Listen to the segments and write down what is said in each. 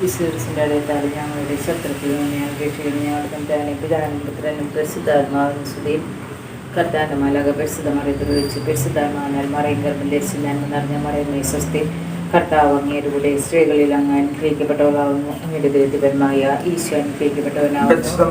വിശ്വസിന്റെ അടുത്താൽ ഞങ്ങളുടെ ശത്രുക്കളിൽ നിന്ന് ഞങ്ങൾ രക്ഷയും ഞങ്ങളുടെ തന്നെ പിതാവിനും പുത്രനും പരിശുദ്ധാത്മാവിനും സ്തുതിയും. കർത്താവിന്റെ മാലാഖ പരിശുദ്ധ മറിയത്തിൽ വെച്ച് പരിശുദ്ധാത്മാവിനാൽ മറിയം ഗർഭം ധരിച്ച് നന്മ നിറഞ്ഞ മറിയമേ സ്വസ്തി. കർത്താവ് അങ്ങയുടെ കൂടെ സ്ത്രീകളിൽ അങ്ങ് അനുഗ്രഹിക്കപ്പെട്ടവളാവുന്നു. അങ്ങയുടെ ദരിദ്രപരമായ ഈശോ അനുഗ്രഹിക്കപ്പെട്ടവനാവുന്നു.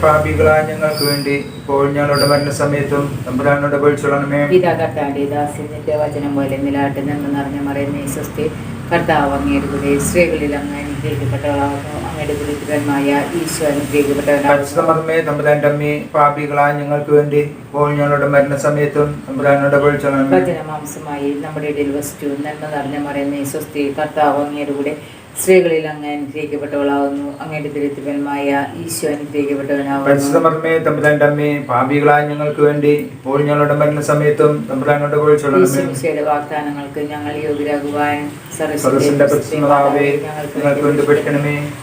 പാപികളായ ഞങ്ങൾക്ക് വേണ്ടി ഇപ്പോൾ ഞങ്ങളുടെ മരണസമയത്തും തമ്പുരാനോട് അപേക്ഷിച്ചുകൊള്ളണമേ. പിതാ കർത്താവിന്റെ ദാസ്യത്തിന്റെ വചനം പോലെ നിലാട്ട് നന്മ നിറഞ്ഞ മറിയമേ സ്വസ്തി. കർത്താവ് അങ്ങയുടെ കൂടെ സ്ത്രീകളിൽ അങ്ങ് അനുഗ്രഹിക്കപ്പെട്ടവളാവുന്നു. അങ്ങയുടെ ദരിദ്രപരമായ ഈശോ അനുഗ്രഹിക്കപ്പെട്ടവനാവുന്നു. പാപികളായ ഞങ്ങൾക്ക് വേണ്ടി ഇപ്പോൾ ഞങ്ങളുടെ മരണസമയത്തും തമ്പുരാനോട് അപേക്ഷിച്ചുകൊള്ളണമേ. വചനമാംസമായി നമ്മുടെ ഇടയിൽ വസിച്ചു നന്മ നിറഞ്ഞ മറിയമേ സ്വസ്തി. കർത്താവ് അങ്ങയുടെ കൂടെ സ്ത്രീകളിൽ അങ്ങ് അനുഗ്രഹിക്കപ്പെട്ടവളാവുന്നു. അങ്ങയുടെ ദരിദ്രപരമായ ഈശോ അനുഗ്രഹിക്കപ്പെട്ടവനാവുന്നു. പാപികളായ ഞങ്ങൾക്ക് വേണ്ടി ഇപ്പോൾ ഞങ്ങളുടെ മരണസമയത്തും തമ്പുരാനോട് അപേക്ഷിച്ചുകൊള്ളണമേ. ഈശോയുടെ വാഗ്ദാനങ്ങൾക്ക് ഞങ്ങൾ യോഗ്യരാകുവാൻ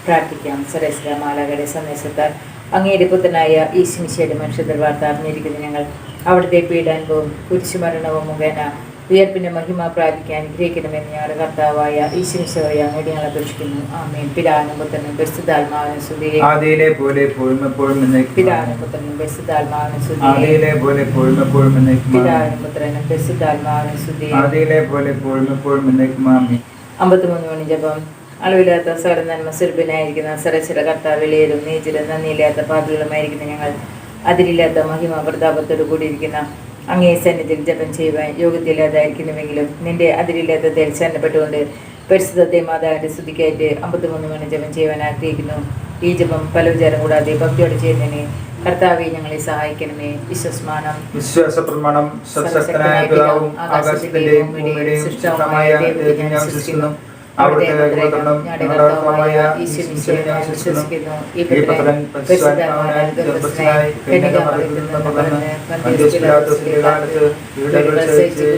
പ്രാർത്ഥിക്കാം. സരസ്വത മാലാഖയുടെ സന്ദേശത്താൽ അങ്ങയുടെ പുത്രനായ ഈശോയുടെ മനുഷ്യരുടെ വാർത്ത അറിഞ്ഞിരിക്കുന്ന ഞങ്ങൾ അവിടുത്തെ പീഡാനുഭവം കുരിശുമരണവും മുഖേന ഉയർപ്പിന്റെ മഹിമ പ്രാപിക്കാൻ അനുഗ്രഹിക്കണമെന്ന് ഞങ്ങളുടെ കർത്താവായ ഈശോയെ അങ്ങോട്ട് ഞങ്ങൾ അപേക്ഷിക്കുന്നു. ആമേൻ. പിതാവിനും പുത്രനും പരിശുദ്ധാത്മാവിനും സ്തുതി. ആദിയിലെ പോലെ എപ്പോഴും എപ്പോഴും പിതാവിനും പുത്രനും പരിശുദ്ധാത്മാവിനും സ്തുതി. ആദിയിലെ പോലെ എപ്പോഴും എപ്പോഴും പിതാവിനും പുത്രനും പരിശുദ്ധാത്മാവിനും സ്തുതി. ആദിയിലെ പോലെ എപ്പോഴും എപ്പോഴും ആമേൻ. 53 മണി ജപം. അളവില്ലാത്ത സകല നന്മ സുലഭനായിരിക്കുന്ന സർവ്വശക്തനായ കർത്താവേ, വിലയേറും നീചരും നന്ദിയില്ലാത്ത പാപികളുമായിരിക്കുന്ന ഞങ്ങൾ അതിരില്ലാത്ത മഹിമ പ്രതാപത്തോടു കൂടിയിരിക്കുന്ന അങ്ങേ സന്നിധിയിൽ ജപം ചെയ്യുവാൻ യോഗ്യതയില്ലാതായിരിക്കുന്നുവെങ്കിലും നിന്റെ അതിരില്ലാത്ത ധരിച്ചാനപ്പെട്ടുകൊണ്ട് പരിശുദ്ധത്തെ മാതാവിന്റെ സ്തുതിക്കായിട്ട് 53 മണി ജപം ചെയ്യുവാൻ ആഗ്രഹിക്കുന്നു. ഈ ജപം പല വിചാരം കൂടാതെ ഭക്തിയോടെ ചെയ്യുന്നതിന് കർത്താവെ ഞങ്ങളെ സഹായിക്കണമേ. വിശ്വാസ പ്രമാണം. സർവ്വശക്തനായ പിതാവും ആകാശത്തിന്റെയും ഭൂമിയുടെയും സൃഷ്ടാവായ ദൈവത്തിൽ ഞാൻ വിശ്വസിക്കുന്നു. അവിടുത്തെ ഏകപുത്രനും ഞങ്ങളുടെ കർത്താവായ യേശുമിശിഹായിൽ ഞാൻ വിശ്വസിക്കുന്നു. ഈ പുത്രൻ പരിശുദ്ധാത്മാവിനാൽ ഗർഭസ്ഥനായി കന്യകാമറിയത്തിൽ നിന്ന് പിറന്ന് പന്തിയോസ് പിലാത്തോസിന്റെ കാലത്ത് പീഡകൾ സഹിച്ച്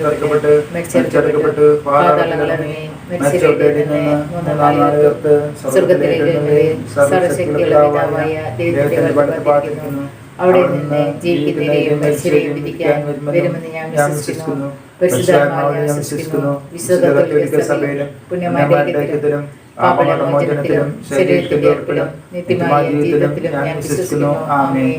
തറക്കപ്പെട്ട് മരിച്ചടക്കപ്പെട്ട് പാതാളങ്ങളിൽ ഇറങ്ങി മരിച്ചവരുടെ ഇടയിൽ നിന്ന് മൂന്നാം നാൾ ഉയർത്ത് സ്വർഗ്ഗത്തിലേക്ക് എഴുന്നള്ളി സർവ്വശക്തിയുള്ള പിതാവായ ദൈവത്തിന്റെ വലത്ത് പാർത്തിരിക്കുന്നു. അവിടെ നിന്ന് ജീവിക്കുന്നവരെയും മരിച്ചവരെയും വിധിക്കാൻ വരുമെന്ന് ഞാൻ വിശ്വസിക്കുന്നു. പരിശുദ്ധാത്മാവിനെ വിശ്വസിക്കുന്നു. വിശുദ്ധ കത്തോലിക്ക സഭയിലും പുണ്യമായ ഐക്യത്തിലും പാപമോചനത്തിലും ശരീരത്തിന്റെ ഉറപ്പിലും നിത്യമായ ജീവിതത്തിലും ഞാൻ വിശ്വസിക്കുന്നു. ആമേൻ.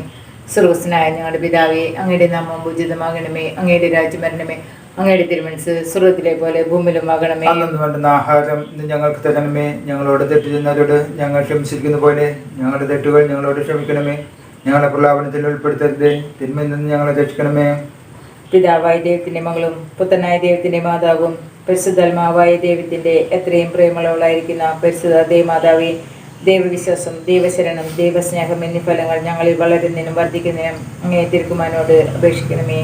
സ്വർഗ്ഗസ്ഥനായ ഞങ്ങളുടെ പിതാവേ, അങ്ങയുടെ നാമം പൂജിതമാകണമേ. അങ്ങയുടെ രാജ്യം വരണമേ. അങ്ങയുടെ തിരുമനസ്സ് സ്വർഗ്ഗത്തിലെ പോലെ ഭൂമിയിലും ആകണമേ. അന്നു വേണ്ടുന്ന ആഹാരം ഇന്ന് ഞങ്ങൾക്ക് തരണമേ. ഞങ്ങളോട് തെറ്റ് ചെയ്യുന്നവരോട് ഞങ്ങൾ ക്ഷമിച്ചിരിക്കുന്ന പോലെ ഞങ്ങളുടെ തെറ്റുകൾ ഞങ്ങളോട് ക്ഷമിക്കണമേ. ഞങ്ങളെ പ്രലാപനത്തിൽ ഉൾപ്പെടുത്തരുത്. തിന്മയിൽ നിന്ന് ഞങ്ങളെ രക്ഷിക്കണമേ. പിതാവായ ദൈവത്തിന്റെ മകളും പുത്രനായ ദൈവത്തിന്റെ മാതാവും പരിശുദ്ധാത്മാവായ ദൈവത്തിന്റെ എത്രയും പ്രേമമുള്ളവളായിരിക്കുന്ന പരിശുദ്ധ ദേവമാതാവേ, ദൈവവിശ്വാസം, ദൈവശരണം, ദൈവസ്നേഹം എന്നീ ഫലങ്ങൾ ഞങ്ങളിൽ വളരുന്നതിനും വർദ്ധിക്കുന്നതിനും അങ്ങേ തിരുക്കുമാനോട് അപേക്ഷിക്കണമേ.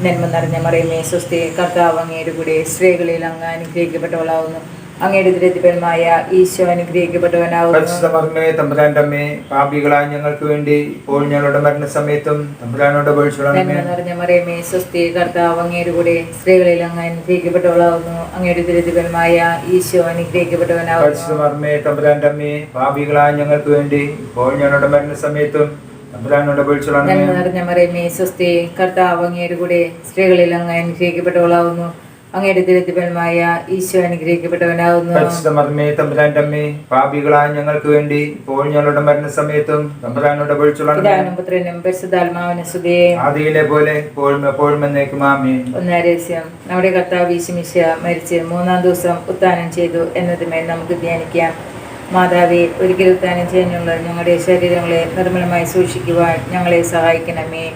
നന്മ നിറഞ്ഞ മറിയമേ സ്വസ്തി. കർത്താവ് അങ്ങയുടെ കൂടെ സ്ത്രീകളിൽ അങ്ങ് അനുഗ്രഹിക്കപ്പെട്ടവളാവുന്നു. അങ്ങയുടെ ദരിദ്രപരമായ ഈശോ അനുഗ്രഹിക്കപ്പെട്ടവനാവുന്നു. പാപികളായ ഞങ്ങൾക്ക് വേണ്ടി ഇപ്പോൾ ഞങ്ങളുടെ മരണസമയത്തും തമ്പുരാനോട് അപേക്ഷിച്ചുകൊള്ളണമേ. നിറഞ്ഞ മറിയമേ സ്വസ്തി. കർത്താവ് അങ്ങയുടെ കൂടെ സ്ത്രീകളിൽ അങ്ങ് അനുഗ്രഹിക്കപ്പെട്ടവളാവുന്നു. അങ്ങയുടെ ദരിദ്രപരമായ ഈശോ അനുഗ്രഹിക്കപ്പെട്ടവനാവുന്നു. പാപികളായ ഞങ്ങൾക്ക് വേണ്ടി ഇപ്പോൾ ഞങ്ങളുടെ മരണസമയത്തും തമ്പുരാനോട് അപേക്ഷിച്ചുകൊള്ളണമേ. നിറഞ്ഞ മറിയമേ സ്വസ്തി. കർത്താവ് അങ്ങയുടെ കൂടെ സ്ത്രീകളിൽ അങ്ങ് അനുഗ്രഹിക്കപ്പെട്ടവളാവുന്നു. അങ്ങയുടെ ദരിദ്രപരമായ ഈശോ അനുഗ്രഹിക്കപ്പെട്ടവനാവുന്നു. പാപികളായ ഞങ്ങൾക്ക് വേണ്ടി ഇപ്പോൾ ഞങ്ങളുടെ മരണസമയത്തും തമ്പുരാനോട് അപേക്ഷിച്ചുകൊള്ളണമേ. പുത്രനും പരിശുദ്ധാത്മാവിനും സ്തുതി. ആദിയിലെ പോലെ എപ്പോഴും എപ്പോഴും എന്നേക്കും ആമേൻ. ഒന്നാം രഹസ്യം. നമ്മുടെ കർത്താവ് ഈശോമിശിഹാ മരിച്ച് 3-ാം ദിവസം ഉത്ഥാനം ചെയ്തു എന്നതുമേൽ നമുക്ക് ധ്യാനിക്കാം. മാതാവേ, ഒരിക്കൽ ഉത്ഥാനം ചെയ്യാനുള്ള ഞങ്ങളുടെ ശരീരങ്ങളെ നിർമ്മലമായി സൂക്ഷിക്കുവാൻ ഞങ്ങളെ സഹായിക്കണമേ.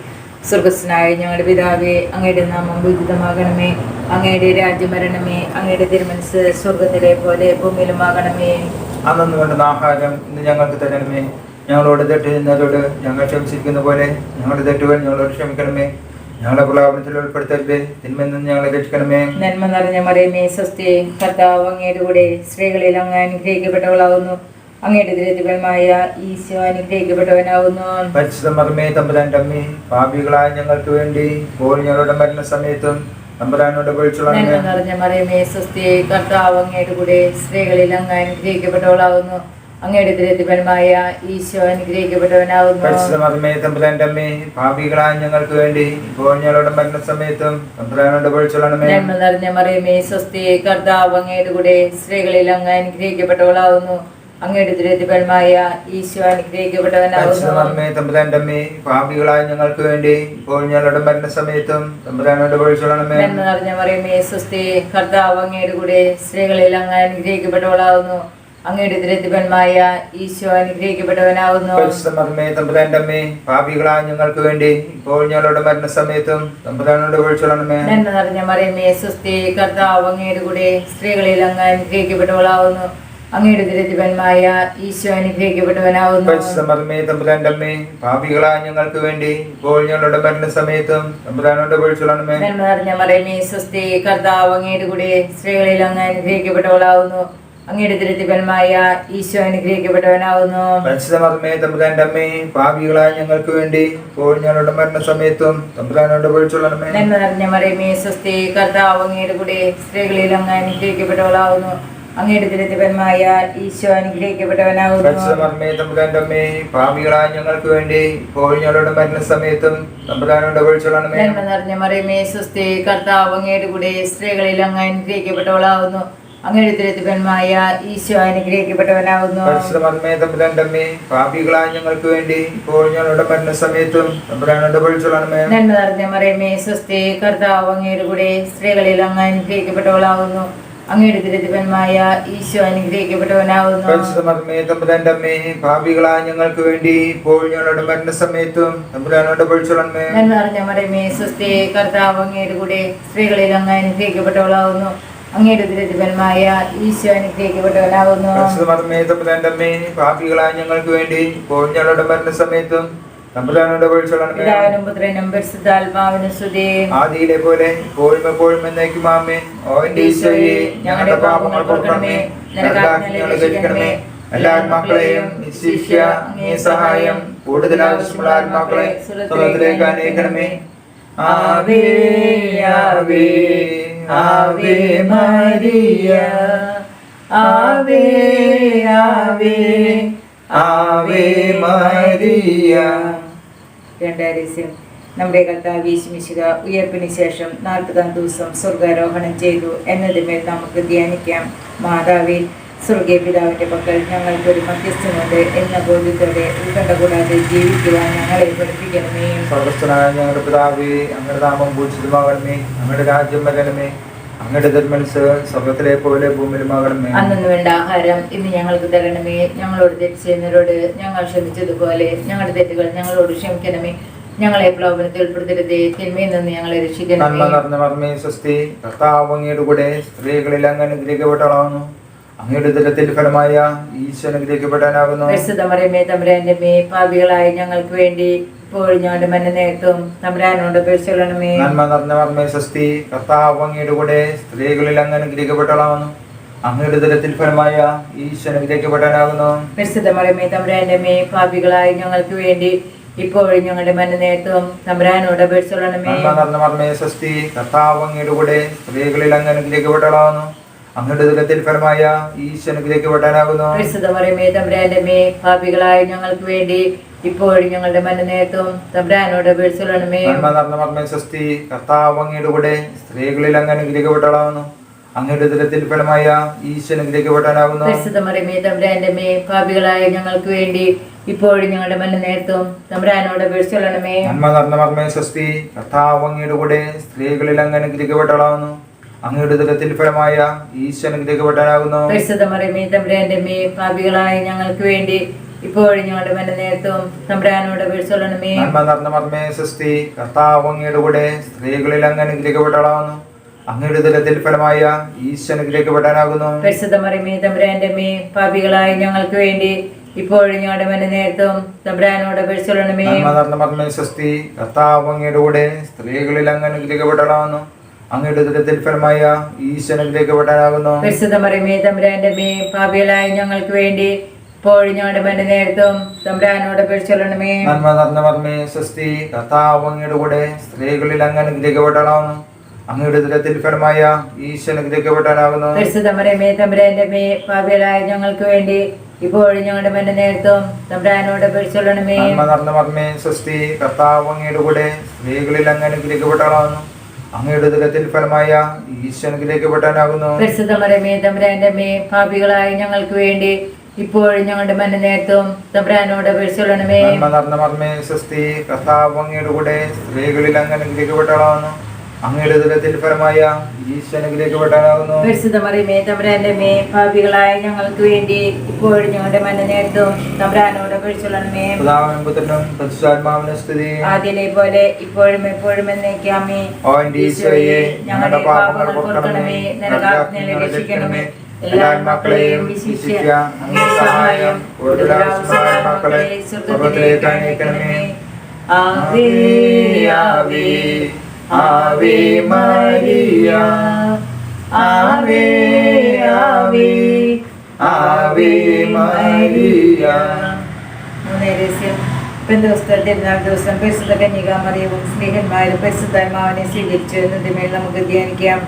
സ്വർഗ്ഗസ്ഥനായ ഞങ്ങളുടെ പിതാവേ, അങ്ങയുടെ നാമം പൂജിതമാകണമേ. അങ്ങയുടെ രാജ്യം വരണമേ. അങ്ങയുടെ തിരുമനസ്സ് സ്വർഗ്ഗത്തിലെ പോലെ ഭൂമിയിലുമാകണമേ. അന്നു വേണ്ടുന്ന ആഹാരം ഇന്ന് ഞങ്ങൾക്ക് തരണമേ. ഞങ്ങളോട് തെറ്റ് ചെയ്യുന്നവരോട് ഞങ്ങൾ ക്ഷമിച്ചിരിക്കുന്ന പോലെ ഞങ്ങളുടെ തെറ്റുകൾ ഞങ്ങളോട് ക്ഷമിക്കണമേ. ഞങ്ങളെ പ്രലാപനത്തിൽ ഉൾപ്പെടുത്തരുത്. തിന്മയിൽ നിന്ന് ഞങ്ങളെ രക്ഷിക്കണമേ. നന്മ നിറഞ്ഞ മറിയമേ സ്വസ്തി. കർത്താവ് അങ്ങയുടെ കൂടെ സ്ത്രീകളിൽ അങ്ങ് അനുഗ്രഹിക്കപ്പെട്ടവളാവുന്നു. അങ്ങയുടെ ദരിദ്രപരമായ ഈശോ അനുഗ്രഹിക്കപ്പെട്ടവനാവുന്നു. പരിശുദ്ധ മറിയമേ തമ്പുരാന്റെ അമ്മേ, പാപികളായ ഞങ്ങൾക്ക് വേണ്ടി ഇപ്പോൾ ഞങ്ങളുടെ മരണസമയത്തും തമ്പുരാനോട് അപേക്ഷിച്ചുകൊള്ളണമേ. നിറഞ്ഞ മറിയമേ സ്വസ്തി. കർത്താവ് അങ്ങയുടെ കൂടെ സ്ത്രീകളിൽ അങ്ങ് അനുഗ്രഹിക്കപ്പെട്ടവളാവുന്നു. അങ്ങയുടെ ദുരിതഫലമായ ഈശോ അനുഗ്രഹിക്കപ്പെട്ടവനാകുന്നു. പരിശുദ്ധമേ തമ്പുരാന്റെ അമ്മേ, പാപികളായ ഞങ്ങൾക്ക് വേണ്ടി ഇപ്പോൾ ഞങ്ങളുടെ മരണസമയത്തും തമ്പുരാനോട് അപേക്ഷിച്ചുകൊള്ളണമേ. നന്മ നിറഞ്ഞ മറിയമേ, സ്വസ്തി, കർത്താവ് അങ്ങയുടെ കൂടെ സ്ത്രീകളിൽ അങ്ങ് അനുഗ്രഹിക്കപ്പെട്ടവളാകുന്നു. അങ്ങയുടെ ദുരിതഫലമായ ഈശോ അനുഗ്രഹിക്കപ്പെട്ടവനാകുന്നു. പരിശുദ്ധമേ തമ്പുരാന്റെ അമ്മേ, പാപികളായ ഞങ്ങൾക്ക് വേണ്ടി ഇപ്പോൾ ഞങ്ങളുടെ മരണസമയത്തും തമ്പുരാനോട് അപേക്ഷിച്ചുകൊള്ളണമേ. നന്മ നിറഞ്ഞ മറിയമേ, സ്വസ്തി, കർത്താവ് അങ്ങയുടെ കൂടെ സ്ത്രീകളിൽ അങ്ങ് അനുഗ്രഹിക്കപ്പെട്ടവളാകുന്നു. അങ്ങയുടെ ദുരിതഫലമായ ഈശോ അനുഗ്രഹിക്കപ്പെട്ടവനാകുന്നു. പരിശുദ്ധമേ തമ്പുരാന്റെ അമ്മേ, പാപികളായ ഞങ്ങൾക്ക് വേണ്ടി ഇപ്പോൾ ഞങ്ങളുടെ മരണസമയത്തും തമ്പുരാനോട് അപേക്ഷിച്ചുകൊള്ളണമേ. നന്മ നിറഞ്ഞ മറിയമേ, സ്വസ്തി, കർത്താവ് അങ്ങയുടെ കൂടെ സ്ത്രീകളിൽ അങ്ങ് അനുഗ്രഹിക്കപ്പെട്ടവളാകുന്നു. അങ്ങയുടെ ദുരിതഫലമായ ഈശോ അനുഗ്രഹിക്കപ്പെട്ടവനാകുന്നു. പരിശുദ്ധമേ തമ്പുരാന്റെ അമ്മേ, പാപികളായ ഞങ്ങൾക്ക് വേണ്ടി ഇപ്പോൾ ഞങ്ങളുടെ മരണസമയത്തും തമ്പുരാനോട് അപേക്ഷിച്ചുകൊള്ളണമേ. നന്മ നിറഞ്ഞ മറിയമേ, സ്വസ്തി, കർത്താവ് അങ്ങയുടെ കൂടെ സ്ത്രീകളിൽ അങ്ങ് അനുഗ്രഹിക്കപ്പെട്ടവളാകുന്നു. അങ്ങയുടെ ദുരിതഫലമായ ഈശോ അനുഗ്രഹിക്കപ്പെട്ടവനാകുന്നു. പരിശുദ്ധമേ തമ്പുരാന്റെ അമ്മേ, പാപികളായ ഞങ്ങൾക്ക് വേണ്ടി ഇപ്പോൾ ഞങ്ങളുടെ മരണസമയത്തും തമ്പുരാനോട് അപേക്ഷിച്ചുകൊള്ളണമേ. നന്മ നിറഞ്ഞ മറിയമേ, സ്വസ്തി, കർത്താവ് അങ്ങയുടെ കൂടെ സ്ത്രീകളിൽ അങ്ങ് അനുഗ്രഹിക്കപ്പെട്ടവളാകുന്നു. അങ്ങയുടെ ദുരിതഫലമായ ഈശോ അനുഗ്രഹിക്കപ്പെട്ടവനാകുന്നു. പരിശുദ്ധമേ തമ്പുരാന്റെ അമ്മേ, പാപികളായ ഞങ്ങൾക്ക് വേണ്ടി ഇപ്പോൾ ഞങ്ങളുടെ മരണസമയത്തും തമ്പുരാനോട് അപേക്ഷിച്ചുകൊള്ളണമേ. നന്മ നിറഞ്ഞ മറിയമേ, സ്വസ്തി, കർത്താവ് അങ്ങയുടെ കൂടെ സ്ത്രീകളിൽ അങ്ങ് അനുഗ്രഹിക്കപ്പെട്ടവളാകുന്നു. അങ്ങയുടെ ദുരിതഫലമായ ഈശോ അനുഗ്രഹിക്കപ്പെട്ടവനാകുന്നു. പരിശുദ്ധമേ തമ്പുരാന്റെ അമ്മേ, പാപികളായ ഞങ്ങൾക്ക് വേണ്ടി ഇപ്പോൾ ഞങ്ങളുടെ മരണസമയത്തും തമ്പുരാനോട് അപേക്ഷിച്ചുകൊള്ളണമേ. നന്മ നിറഞ്ഞ മറിയമേ, സ്വസ്തി, കർത്താവ് അങ്ങയുടെ കൂടെ സ്ത്രീകളിൽ അങ്ങ് അനുഗ്രഹിക്കപ്പെട്ടവളാകുന്നു. അങ്ങയുടെ ദുരിതഫലമായ ഈശോ അനുഗ്രഹിക്കപ്പെട്ടവനാകുന്നു. പരിശുദ്ധമേ തമ്പുരാന്റെ അമ്മേ, പാപികളായ ഞങ്ങൾക്ക് വേണ്ടി ഇപ്പോൾ ഞങ്ങളുടെ മരണസമയത്തും തമ്പുരാനോട് അപേക്ഷിച്ചുകൊള്ളണമേ. നന്മ നിറഞ്ഞ മറിയമേ, സ്വസ്തി, കർത്താവ് അങ്ങയുടെ കൂടെ സ്ത്രീകളിൽ അങ്ങ് അനുഗ്രഹിക്കപ്പെട്ടവളാകുന്നു. അങ്ങയുടെ ദുരിതഫലമായ ഈശോ അനുഗ്രഹിക്കപ്പെട്ടവനാകുന്നു. പരിശുദ്ധമേ തമ്പുരാന്റെ അമ്മേ, പാപികളായ ഞങ്ങൾക്ക് വേണ്ടി ഇപ്പോൾ ഞങ്ങളുടെ മരണസമയത്തും തമ്പുരാനോട് അപേക്ഷിച്ചുകൊള്ളണമേ. പിതാവിനും പുത്രനും പരിശുദ്ധാത്മാവിനും സ്തുതി. ആദിയിലെ പോലെ ഇപ്പോഴും എപ്പോഴും എന്നേക്കും ആമേൻ. ഓ എന്റെ ഈശോയെ, ഞങ്ങളുടെ പാപങ്ങൾ പൊറുക്കണമേ, നരകാഗ്നിയിൽ രക്ഷിക്കണമേ. എല്ലാ ആത്മാക്കളെയും നിശ്ചയിക്കുക അങ്ങേ സഹായം കൂടുതൽ ആവശ്യമുള്ള ആത്മാക്കളെ സ്വർഗ്ഗത്തിലേക്ക് അനയിക്കണമേ. ആവേ ആവേ ആവേ മരിയ, ആവേ ആവേ ആവേ മരിയ. രണ്ടാം നമ്മുടെ കർത്താവ് യേശുമിശിഹ ഉയർപ്പിന് ശേഷം 40-ാം ദിവസം സ്വർഗാരോഹണം ചെയ്തു എന്നതിന്മേൽ നമുക്ക് ധ്യാനിക്കാം. മാതാവേ, സ്വർഗീയ പിതാവിന്റെ പക്കൽ ഞങ്ങൾക്കൊരു മധ്യസ്ഥനുണ്ട് എന്ന ബോധ്യത്തോടെ ഉത്കണ്ഠ കൂടാതെ ജീവിക്കുവാൻ ഞങ്ങളെ പഠിപ്പിക്കണമേ. സ്വർഗ്ഗസ്ഥനായ ഞങ്ങളുടെ പിതാവേ, അങ്ങയുടെ നാമം പൂജിതമാകണമേ. അങ്ങയുടെ രാജ്യം വരണമേ. അങ്ങയുടെ തിരുമനസ്സ് സ്വർഗ്ഗത്തിലെ പോലെ ഭൂമിയിലുമാകണമേ. അന്നു വേണ്ട ആഹാരം ഇന്ന് ഞങ്ങൾക്ക് തരണമേ. ഞങ്ങളോട് തെറ്റ് ചെയ്യുന്നവരോട് ഞങ്ങൾ ക്ഷമിച്ചതുപോലെ ഞങ്ങളുടെ തെറ്റുകൾ ഞങ്ങളോട് ക്ഷമിക്കണമേ. ഞങ്ങളെ പ്രലോഭനത്തിൽ ഉൾപ്പെടുത്തരുതേ, തിന്മയിൽ നിന്ന് ഞങ്ങളെ രക്ഷിക്കണമേ. നന്മ നിറഞ്ഞ മറിയമേ, സ്വസ്തി, കർത്താവ് അങ്ങയുടെ കൂടെ സ്ത്രീകളിൽ അങ്ങ് അനുഗ്രഹിക്കപ്പെട്ടവളാകുന്നു. അങ്ങയുടെ ഉദരത്തിൽ ഫലമായ ഈശോ അനുഗ്രഹിക്കപ്പെടാനാകുന്നു. പരിശുദ്ധ മറിയമേ, തമ്പുരാന്റെ അമ്മേ, പാപികളായ ഞങ്ങൾക്ക് വേണ്ടി ഇപ്പോഴും ഞങ്ങളുടെ മരണനേരത്തും തമ്പുരാനോട് അപേക്ഷിച്ചുകൊള്ളണമേ. നന്മ നിറഞ്ഞ മറിയമേ, സ്വസ്തി, കർത്താവ് അങ്ങയുടെ കൂടെ സ്ത്രീകളിൽ അങ്ങ് അനുഗ്രഹിക്കപ്പെട്ടവളാകുന്നു. അങ്ങയുടെ ഉദരത്തിൽ ഫലമായ ഈശോ അനുഗ്രഹിക്കപ്പെടാനാകുന്നു. പരിശുദ്ധ മറിയമേ, തമ്പുരാന്റെ അമ്മേ, പാപികളായ ഞങ്ങൾക്ക് വേണ്ടി ഇപ്പോഴും ഞങ്ങളുടെ മരണനേരത്തും തമ്പുരാനോട് അപേക്ഷിച്ചുകൊള്ളണമേ. നന്മ നിറഞ്ഞ മറിയമേ, സ്വസ്തി, കർത്താവ് അങ്ങയുടെ കൂടെ സ്ത്രീകളിൽ അങ്ങ് അനുഗ്രഹിക്കപ്പെട്ടവളാകുന്നു. അങ്ങയുടെ ഉദരത്തിൽ ഫലമായ ഈശോ അനുഗ്രഹിക്കപ്പെടാനാകുന്നു. പരിശുദ്ധ മറിയമേ, തമ്പുരാന്റെ അമ്മേ, പാപികളായ ഞങ്ങൾക്ക് വേണ്ടി ഇപ്പോഴും ഞങ്ങളുടെ മരണനേരത്തും തമ്പുരാനോട് അപേക്ഷിച്ചുകൊള്ളണമേ. നന്മ നിറഞ്ഞ മറിയമേ, സ്വസ്തി, കർത്താവ് അങ്ങയുടെ കൂടെ സ്ത്രീകളിൽ അങ്ങ് അനുഗ്രഹിക്കപ്പെട്ടവളാകുന്നു. അങ്ങയുടെ ഉദരത്തിൽ ഫലമായ ഈശോ അനുഗ്രഹിക്കപ്പെടാനാകുന്നു. പരിശുദ്ധ മറിയമേ, തമ്പുരാന്റെ അമ്മേ, പാപികളായ ഞങ്ങൾക്ക് വേണ്ടി ഇപ്പോഴും ഞങ്ങളുടെ മരണനേരത്തും തമ്പുരാനോട് അപേക്ഷിച്ചുകൊള്ളണമേ. നന്മ നിറഞ്ഞ മറിയമേ, സ്വസ്തി, കർത്താവ് അങ്ങയുടെ കൂടെ സ്ത്രീകളിൽ അങ്ങ് അനുഗ്രഹിക്കപ്പെട്ടവളാകുന്നു. അങ്ങയുടെ ഉദരത്തിൽ ഫലമായ ഈശോ അനുഗ്രഹിക്കപ്പെടാനാകുന്നു. പരിശുദ്ധ മറിയമേ, തമ്പുരാന്റെ അമ്മേ, പാപികളായ ഞങ്ങൾക്ക് വേണ്ടി ഇപ്പോഴും ഞങ്ങളുടെ മരണനേരത്തും തമ്പുരാനോട് അപേക്ഷിച്ചുകൊള്ളണമേ. നന്മ നിറഞ്ഞ മറിയമേ, സ്വസ്തി, കർത്താവ് അങ്ങയുടെ കൂടെ സ്ത്രീകളിൽ അങ്ങ് അനുഗ്രഹിക്കപ്പെട്ടവളാകുന്നു. അങ്ങയുടെ ഉദരത്തിൽ ഫലമായ ഈശോ അനുഗ്രഹിക്കപ്പെടാനാകുന്നു. പരിശുദ്ധ മറിയമേ, തമ്പുരാന്റെ അമ്മേ, പാപികളായ ഞങ്ങൾക്ക് വേണ്ടി ഇപ്പോഴും ഞങ്ങളുടെ മരണനേരത്തും തമ്പുരാനോട് അപേക്ഷിച്ചുകൊള്ളണമേ. നന്മ നിറഞ്ഞ മറിയമേ, സ്വസ്തി, കർത്താവ് അങ്ങയുടെ കൂടെ സ്ത്രീകളിൽ അങ്ങ് അനുഗ്രഹിക്കപ്പെട്ടവളാകുന്നു. അങ്ങയുടെ ഉദരത്തിൽ ഫലമായ ഈശോ അനുഗ്രഹിക്കപ്പെടാനാകുന്നു. പരിശുദ്ധ മറിയമേ, തമ്പുരാന്റെ അമ്മേ, പാപികളായ ഞങ്ങൾക്ക് വേണ്ടി ഇപ്പോഴും ഞങ്ങളുടെ മരണനേരത്തും തമ്പുരാനോട് അപേക്ഷിച്ചുകൊള്ളണമേ. നന്മ നിറഞ്ഞ മറിയമേ, സ്വസ്തി, കർത്താവ് അങ്ങയുടെ കൂടെ സ്ത്രീകളിൽ അങ്ങ് അനുഗ്രഹിക്കപ്പെട്ടവളാകുന്നു. അങ്ങയുടെ ഉദരത്തിൽ ഫലമായ ഈശോ അനുഗ്രഹിക്കപ്പെടാനാകുന്നു. പരിശുദ്ധ മറിയമേ, തമ്പുരാന്റെ അമ്മേ, പാപികളായ ഞങ്ങൾക്ക് വേണ്ടി ഇപ്പോഴും ഞങ്ങളുടെ മന്റെ നേരത്തും തമ്പുരാനോട് അപേക്ഷിച്ചൊള്ളണമേ. നന്മ നിറഞ്ഞ മർമ്മേ സ്വസ്തി, കർത്താവ് അങ്ങയുടെ കൂടെ സ്ത്രീകളിൽ അങ്ങ് അനുഗ്രഹിക്കപ്പെട്ടവളാകുന്നു. അങ്ങയുടെ ഉദരത്തിൽ ഫലമായ ഈശോ അനുഗ്രഹിക്കപ്പെട്ടവനാകുന്നു. പരിശുദ്ധ മറിയമേ തമ്പുരാന്റെ അമ്മേ, പാപികളായ ഞങ്ങൾക്ക് വേണ്ടി ഇപ്പോഴും ഞങ്ങളുടെ മന്ന നേരത്തും തമ്പുരാനോട് അപേക്ഷിച്ചൊള്ളണമേ. നന്മ നിറഞ്ഞ മർമ്മേ സ്വസ്തി, കർത്താവ് അങ്ങയുടെ കൂടെ സ്ത്രീകളിൽ അങ്ങ് അനുഗ്രഹിക്കപ്പെട്ടവളാകുന്നു. അങ്ങയുടെ ഉദരത്തിൽ ഫലമായ ഈശോ അനുഗ്രഹിക്കപ്പെട്ടവനാകുന്നു. പരിശുദ്ധ മറിയമേ തമ്പുരാന്റെ അമ്മേ, പാപികളായ ഞങ്ങൾക്ക് വേണ്ടി ഇപ്പോഴും ഞങ്ങളുടെ മന്ന നേരത്തും തമ്പുരാനോട് അപേക്ഷിച്ചൊള്ളണമേ. പിതാവിനും പുത്രനും പരിശുദ്ധാത്മാവിനും സ്തുതി. ആദ്യയിലെ പോലെ ഇപ്പോഴും എപ്പോഴും എന്നേക്കും ആമേൻ. ഓ എൻ്റെ ഈശോയെ, ഞങ്ങളുടെ പാപങ്ങൾ പൊറുക്കണമേ, നരകാഗ്നിയിൽ രക്ഷിക്കണമേ. എല്ലാ ആത്മാക്കളെയും വിശിഷ്യ അങ്ങേ സഹായം കൂടുതലാവശ്യമായ മക്കളെ സ്വർഗ്ഗത്തിലേക്ക് അയക്കണമേ. ആവേ ആവേ ആവേ മരിയ, ആവേ ആവേ ആവേ മരിയ. മൂന്നാം രഹസ്യം, പെന്തക്കോസ്ത് തിരുനാൾ ദിവസം പരിശുദ്ധ കന്യകാമറിയവും സ്നേഹന്മാരും പരിശുദ്ധാത്മാവിനെ സ്വീകരിച്ചു എന്നതിന്മേൽ നമുക്ക് ധ്യാനിക്കാം.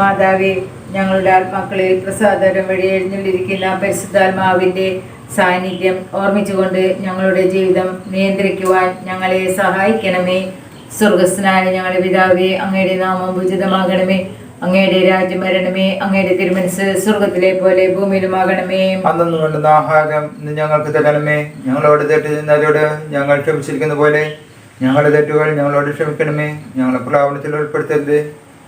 മാതാവേ, ഞങ്ങളുടെ ആത്മാക്കളിൽ പ്രസാദരം വഴി എഴുന്നള്ളിരിക്കുന്ന പരിശുദ്ധാത്മാവിന്റെ സാന്നിധ്യം ഓർമ്മിച്ചുകൊണ്ട് ഞങ്ങളുടെ ജീവിതം നിയന്ത്രിക്കുവാൻ ഞങ്ങളെ സഹായിക്കണമേ. സ്വർഗസ്നായ ഞങ്ങളുടെ പിതാവേ, അങ്ങയുടെ നാമം പൂജിതമാകണമേ. അങ്ങയുടെ രാജ്യം വരണമേ. അങ്ങയുടെ തിരുമനസ് സ്വർഗത്തിലെ പോലെ ഭൂമിയിലുമാകണമേ. അന്നു വേണ്ടുന്ന ആഹാരം ഇന്ന് ഞങ്ങൾക്ക് തരണമേ. ഞങ്ങളോട് തെറ്റ് ചെയ്യുന്നവരോട് ഞങ്ങൾ ക്ഷമിച്ചിരിക്കുന്ന പോലെ ഞങ്ങളുടെ തെറ്റുകൾ ഞങ്ങളോട് ക്ഷമിക്കണമേ. ഞങ്ങളെ പ്രലോഭനത്തിൽ ഉൾപ്പെടുത്തരുത്,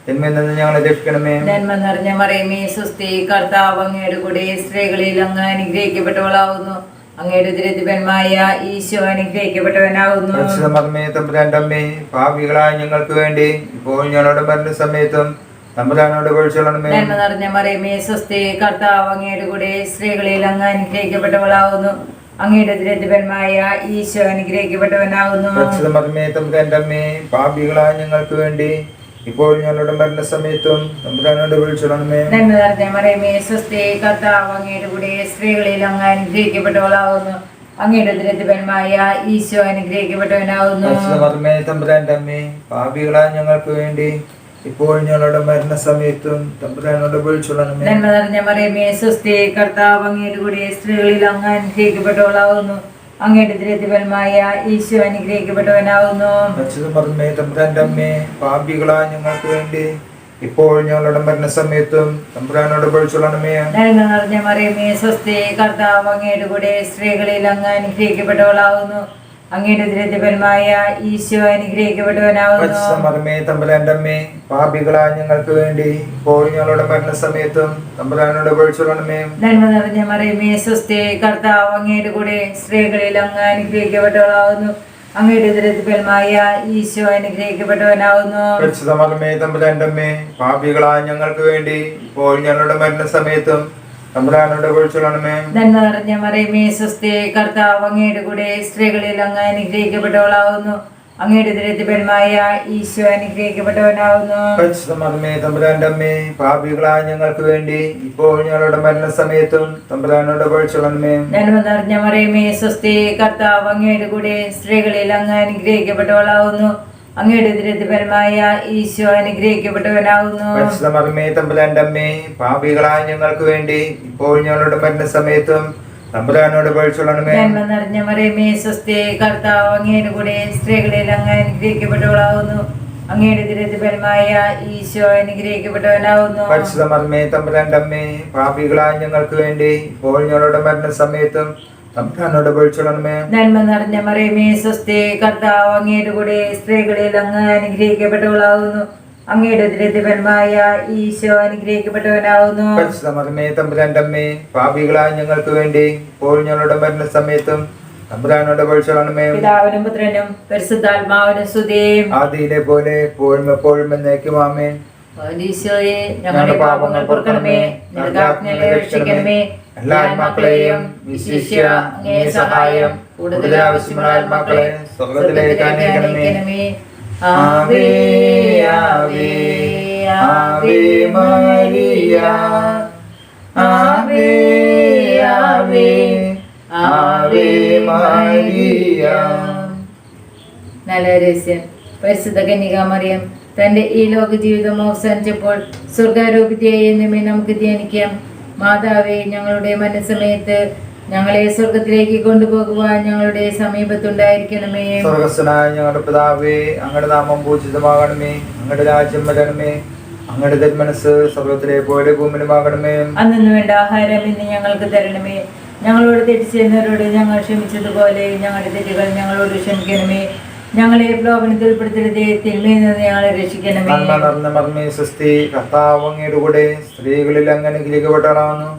തിന്മയിൽ നിന്ന് ഞങ്ങളെ രക്ഷിക്കണമേ. നന്മ നിറഞ്ഞ മറിയമേ സ്വസ്തി, കർത്താവ് അങ്ങയുടെ കൂടെ സ്ത്രീകളിൽ അങ്ങ് അനുഗ്രഹിക്കപ്പെട്ടവളാവുന്നു. അങ്ങയുടെ ഉദരത്തിന്മായ ഈശോ അനുഗ്രഹിക്കപ്പെട്ടവനാകുന്നു. പരിശുദ്ധ മർമ്മേ തമ്പുരാന്റെ അമ്മേ, പാപികളായ ഞങ്ങൾക്ക് വേണ്ടി ഇപ്പോൾ ഞങ്ങളുടെ മരണ സമയത്തും തമ്പുരാനോട് അപേക്ഷിച്ചൊള്ളണമേ. നന്മ നിറഞ്ഞ മറിയമേ സ്വസ്തി, കർത്താവ് അങ്ങയുടെ കൂടെ സ്ത്രീകളിൽ അങ്ങ് അനുഗ്രഹിക്കപ്പെട്ടവളാവുന്നു. അങ്ങയുടെ ഉദരത്തിന്മായ ഈശോ അനുഗ്രഹിക്കപ്പെട്ടവനാകുന്നു. പരിശുദ്ധ മർമ്മേ തമ്പുരാന്റെ അമ്മേ, പാപികളായ ഞങ്ങൾക്ക് വേണ്ടി ഇപ്പോൾ ഞങ്ങളുടെ മരണസമയത്തും തമ്പുരാനോട് അപേക്ഷിച്ചൊള്ളണമേ. നന്മ നിറഞ്ഞ മറിയമേ സ്വസ്തി, കർത്താവ് അങ്ങയുടെ കൂടെ സ്ത്രീകളിൽ അങ്ങ് അനുഗ്രഹിക്കപ്പെട്ടവളാവുന്നു. അങ്ങയുടെ ഉദരത്തിന്മായ ഈശോ അനുഗ്രഹിക്കപ്പെട്ടവനാകുന്നു. പരിശുദ്ധ മർമ്മേ തമ്പുരാന്റെ അമ്മേ, പാപികളായ ഞങ്ങൾക്ക് വേണ്ടി ഇപ്പോൾ ഞങ്ങളുടെ മരണസമയത്തും തമ്പുരാനോട് അപേക്ഷിച്ചൊള്ളണമേ. നന്മ നിറഞ്ഞ മറിയമേ സ്വസ്തി, കർത്താവ് അങ്ങയുടെ കൂടെ സ്ത്രീകളിൽ അങ്ങ് അനുഗ്രഹിക്കപ്പെട്ടവളാവുന്നു. അങ്ങയുടെ ഉദരത്തിന്മായ ഈശോ അനുഗ്രഹിക്കപ്പെട്ടവനാകുന്നു. പരിശുദ്ധ മർമ്മേ തമ്പുരാന്റെ അമ്മേ, പാപികളായ ഞങ്ങൾക്ക് വേണ്ടി ഇപ്പോൾ ഞങ്ങളുടെ മരണസമയത്തും തമ്പുരാനോട് അപേക്ഷിച്ചൊള്ളണമേ. നന്മ നിറഞ്ഞ മറിയമേ സ്വസ്തി, കർത്താവ് അങ്ങയുടെ കൂടെ സ്ത്രീകളിൽ അങ്ങ് അനുഗ്രഹിക്കപ്പെട്ടവളാവുന്നു. അങ്ങയുടെ ഉദരത്തിന്മായ ഈശോ അനുഗ്രഹിക്കപ്പെട്ടവനാകുന്നു. പരിശുദ്ധ മർമ്മേ തമ്പുരാന്റെ അമ്മേ, പാപികളായ ഞങ്ങൾക്ക് വേണ്ടി ഇപ്പോൾ ഞങ്ങളുടെ മരണസമയത്തും തമ്പുരാനോട് അപേക്ഷിച്ചൊള്ളണമേ. നന്മ നിറഞ്ഞ മറിയമേ സ്വസ്തി, കർത്താവ് അങ്ങയുടെ കൂടെ സ്ത്രീകളിൽ അങ്ങ് അനുഗ്രഹിക്കപ്പെട്ടവളാവുന്നു. അങ്ങയുടെ ഉദരത്തിന്മായ ഈശോ അനുഗ്രഹിക്കപ്പെട്ടവനാകുന്നു. പരിശുദ്ധ മർമ്മേ തമ്പുരാന്റെ അമ്മേ, പാപികളായ ഞങ്ങൾക്ക് വേണ്ടി ഇപ്പോൾ ഞങ്ങളുടെ മരണസമയത്തും തമ്പുരാനോട് അപേക്ഷിച്ചൊള്ളണമേ. നന്മ നിറഞ്ഞ മറിയമേ സ്വസ്തി, കർത്താവ് അങ്ങയുടെ കൂടെ സ്ത്രീകളിൽ അങ്ങ് അനുഗ്രഹിക്കപ്പെട്ടവളാവുന്നു. അങ്ങയുടെ ഉദരത്തിന്മായ ഈശോ അനുഗ്രഹിക്കപ്പെട്ടവനാകുന്നു. പരിശുദ്ധ മർമ്മേ തമ്പുരാന്റെ അമ്മേ, പാപികളായ ഞങ്ങൾക്ക് വേണ്ടി ഇപ്പോൾ ഞങ്ങളുടെ മരണസമയത്തും തമ്പുരാനോട് അപേക്ഷിച്ചൊള്ളണമേ. നന്മ നിറഞ്ഞ മറിയമേ സ്വസ്തി, കർത്താവ് അങ്ങയുടെ കൂടെ സ്ത്രീകളിൽ അങ്ങ് അനുഗ്രഹിക്കപ്പെട്ടവളാവുന്നു. അങ്ങയുടെ ഉദരത്തിന്മായ ഈശോ അനുഗ്രഹിക്കപ്പെട്ടവനാകുന്നു. പരിശുദ്ധ മർമ്മേ തമ്പുരാന്റെ അമ്മേ, പാപികളായ ഞങ്ങൾക്ക് വേണ്ടി ഇപ്പോൾ ഞങ്ങളുടെ മരണസമയത്തും തമ്പുരാനോട് അപേക്ഷിച്ചൊള്ളണമേ. നന്മ നിറഞ്ഞ മറിയമേ സ്വസ്തി, കർത്താവ് അങ്ങയുടെ കൂടെ സ്ത്രീകളിൽ അങ്ങ് അനുഗ്രഹിക്കപ്പെട്ടവളാവുന്നു. അങ്ങയുടെ ഉദരത്തിന്മായ ഈശോ അനുഗ്രഹിക്കപ്പെട്ടവനാകുന്നു. പരിശുദ്ധ മർമ്മേ തമ്പുരാന്റെ അമ്മേ, പാപികളായ ഞങ്ങൾക്ക് വേണ്ടി ഇപ്പോൾ ഞങ്ങളുടെ മരണസമയത്തും തമ്പുരാനോട് അപേക്ഷിച്ചൊള്ളണമേ. നന്മ നിറഞ്ഞ മറിയമേ സ്വസ്തി, കർത്താവ് അങ്ങയുടെ കൂടെ സ്ത്രീകളിൽ അങ്ങ് അനുഗ്രഹിക്കപ്പെട്ടവളാവുന്നു. അങ്ങയുടെ ഉദരത്തിന്മായ ഈശോ അനുഗ്രഹിക്കപ്പെട്ടവനാകുന്നു. പരിശുദ്ധ മർമ്മേ തമ്പുരാന്റെ അമ്മേ, പാപികളായ ഞങ്ങൾക്ക് വേണ്ടി ഇപ്പോൾ ഞങ്ങളുടെ മരണസമയത്തും തമ്പുരാനോട് അപേക്ഷിച്ചൊള്ളണമേ. പിതാവിനും പുത്രനും പരിശുദ്ധാത്മാവിനും സ്തുതി. ആദിയിലെ പോലെ എപ്പോഴും എപ്പോഴും എന്നേക്കും ആമേൻ. ഈശോയെ, ഞങ്ങളുടെ പാപങ്ങൾ പൊറുക്കണമേ, നരകാഗ്നിയിൽ രക്ഷിക്കണമേ. എല്ലാ ആത്മാക്കളെയും വിശിഷ്യ അങ്ങേ സഹായം കൂടുതൽ ആവശ്യമുള്ള ആത്മാക്കളെ സ്വർഗ്ഗത്തിലേക്ക് അയക്കണമേ. ആവേ ആവേ ആവേ മരിയ, ആവേ ആവേ ആവേ മരിയ. നല്ല രഹസ്യം, പരിശുദ്ധ കന്യകാമറിയം തന്റെ ഈ ലോക ജീവിതം അവസാനിച്ചപ്പോൾ സ്വർഗാരോപിതയായി നമ്മെ നമുക്ക് ധ്യാനിക്കാം. മാതാവേ, ഞങ്ങളുടെ മരണസമയത്ത് ഞങ്ങളെ സ്വർഗത്തിലേക്ക് കൊണ്ടുപോകുവാൻ ഞങ്ങളുടെ സമീപത്തുണ്ടായിരിക്കണമേ. സ്വർഗസ്ഥനായ ഞങ്ങളുടെ പിതാവേ, അങ്ങയുടെ നാമം പൂജിതമാകണമേ. അങ്ങയുടെ രാജ്യം വരണമേ. അങ്ങയുടെ തിരുമനസ്സ് സ്വർഗത്തിലെ പോലെ ഭൂമിയിലുമാകണമേ. അന്നു വേണ്ട ആഹാരം ഇന്ന് ഞങ്ങൾക്ക് തരണമേ. ഞങ്ങളോട് തെറ്റ് ചെയ്യുന്നവരോട് ഞങ്ങൾ ക്ഷമിച്ചതുപോലെ ഞങ്ങളുടെ തെറ്റുകൾ ഞങ്ങളോട് ക്ഷമിക്കണമേ. ഞങ്ങളെ പ്രലോഭനത്തിൽ ഉൾപ്പെടുത്തരുതേ, തിന്മയിൽ നിന്ന് ഞങ്ങളെ രക്ഷിക്കണമേ. നന്മ നിറഞ്ഞ മർമ്മേ സ്വസ്തി, കർത്താവ് അങ്ങയുടെ കൂടെ സ്ത്രീകളിൽ അങ്ങ് അനുഗ്രഹിക്കപ്പെട്ടവളാകുന്നു.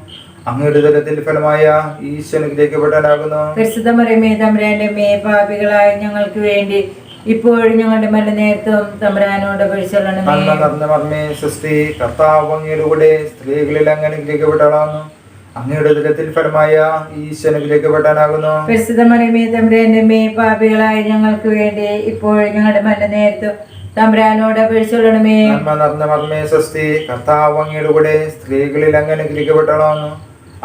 അങ്ങയുടെ ഉദരത്തിൽ ഫലമായ ഈശോ അനുഗ്രഹിക്കപ്പെട്ടവനാകുന്നു. പരിശുദ്ധ മറിയമേ, തമ്പുരാന്റെ അമ്മേ, പാപികളായ ഞങ്ങൾക്ക് വേണ്ടി ഇപ്പോഴും ഞങ്ങളുടെ മരണനേരത്തും തമ്പുരാനോട് അപേക്ഷിച്ചുകൊള്ളണമേ. നന്മ നിറഞ്ഞ മർമ്മേ സ്വസ്തി, കർത്താവ് അങ്ങയുടെ കൂടെ സ്ത്രീകളിൽ അങ്ങ് അനുഗ്രഹിക്കപ്പെട്ടവളാകുന്നു. അങ്ങയുടെ ഉദരത്തിൽ ഫലമായ ഈശോ അനുഗ്രഹിക്കപ്പെട്ടവനാകുന്നു. പരിശുദ്ധ മറിയമേ, തമ്പുരാന്റെ അമ്മേ, പാപികളായ ഞങ്ങൾക്ക് വേണ്ടി ഇപ്പോഴും ഞങ്ങളുടെ മരണനേരത്തും തമ്പുരാനോട് അപേക്ഷിച്ചുകൊള്ളണമേ. നന്മ നിറഞ്ഞ മർമ്മേ സ്വസ്തി, കർത്താവ് അങ്ങയുടെ കൂടെ സ്ത്രീകളിൽ അങ്ങ് അനുഗ്രഹിക്കപ്പെട്ടവളാകുന്നു.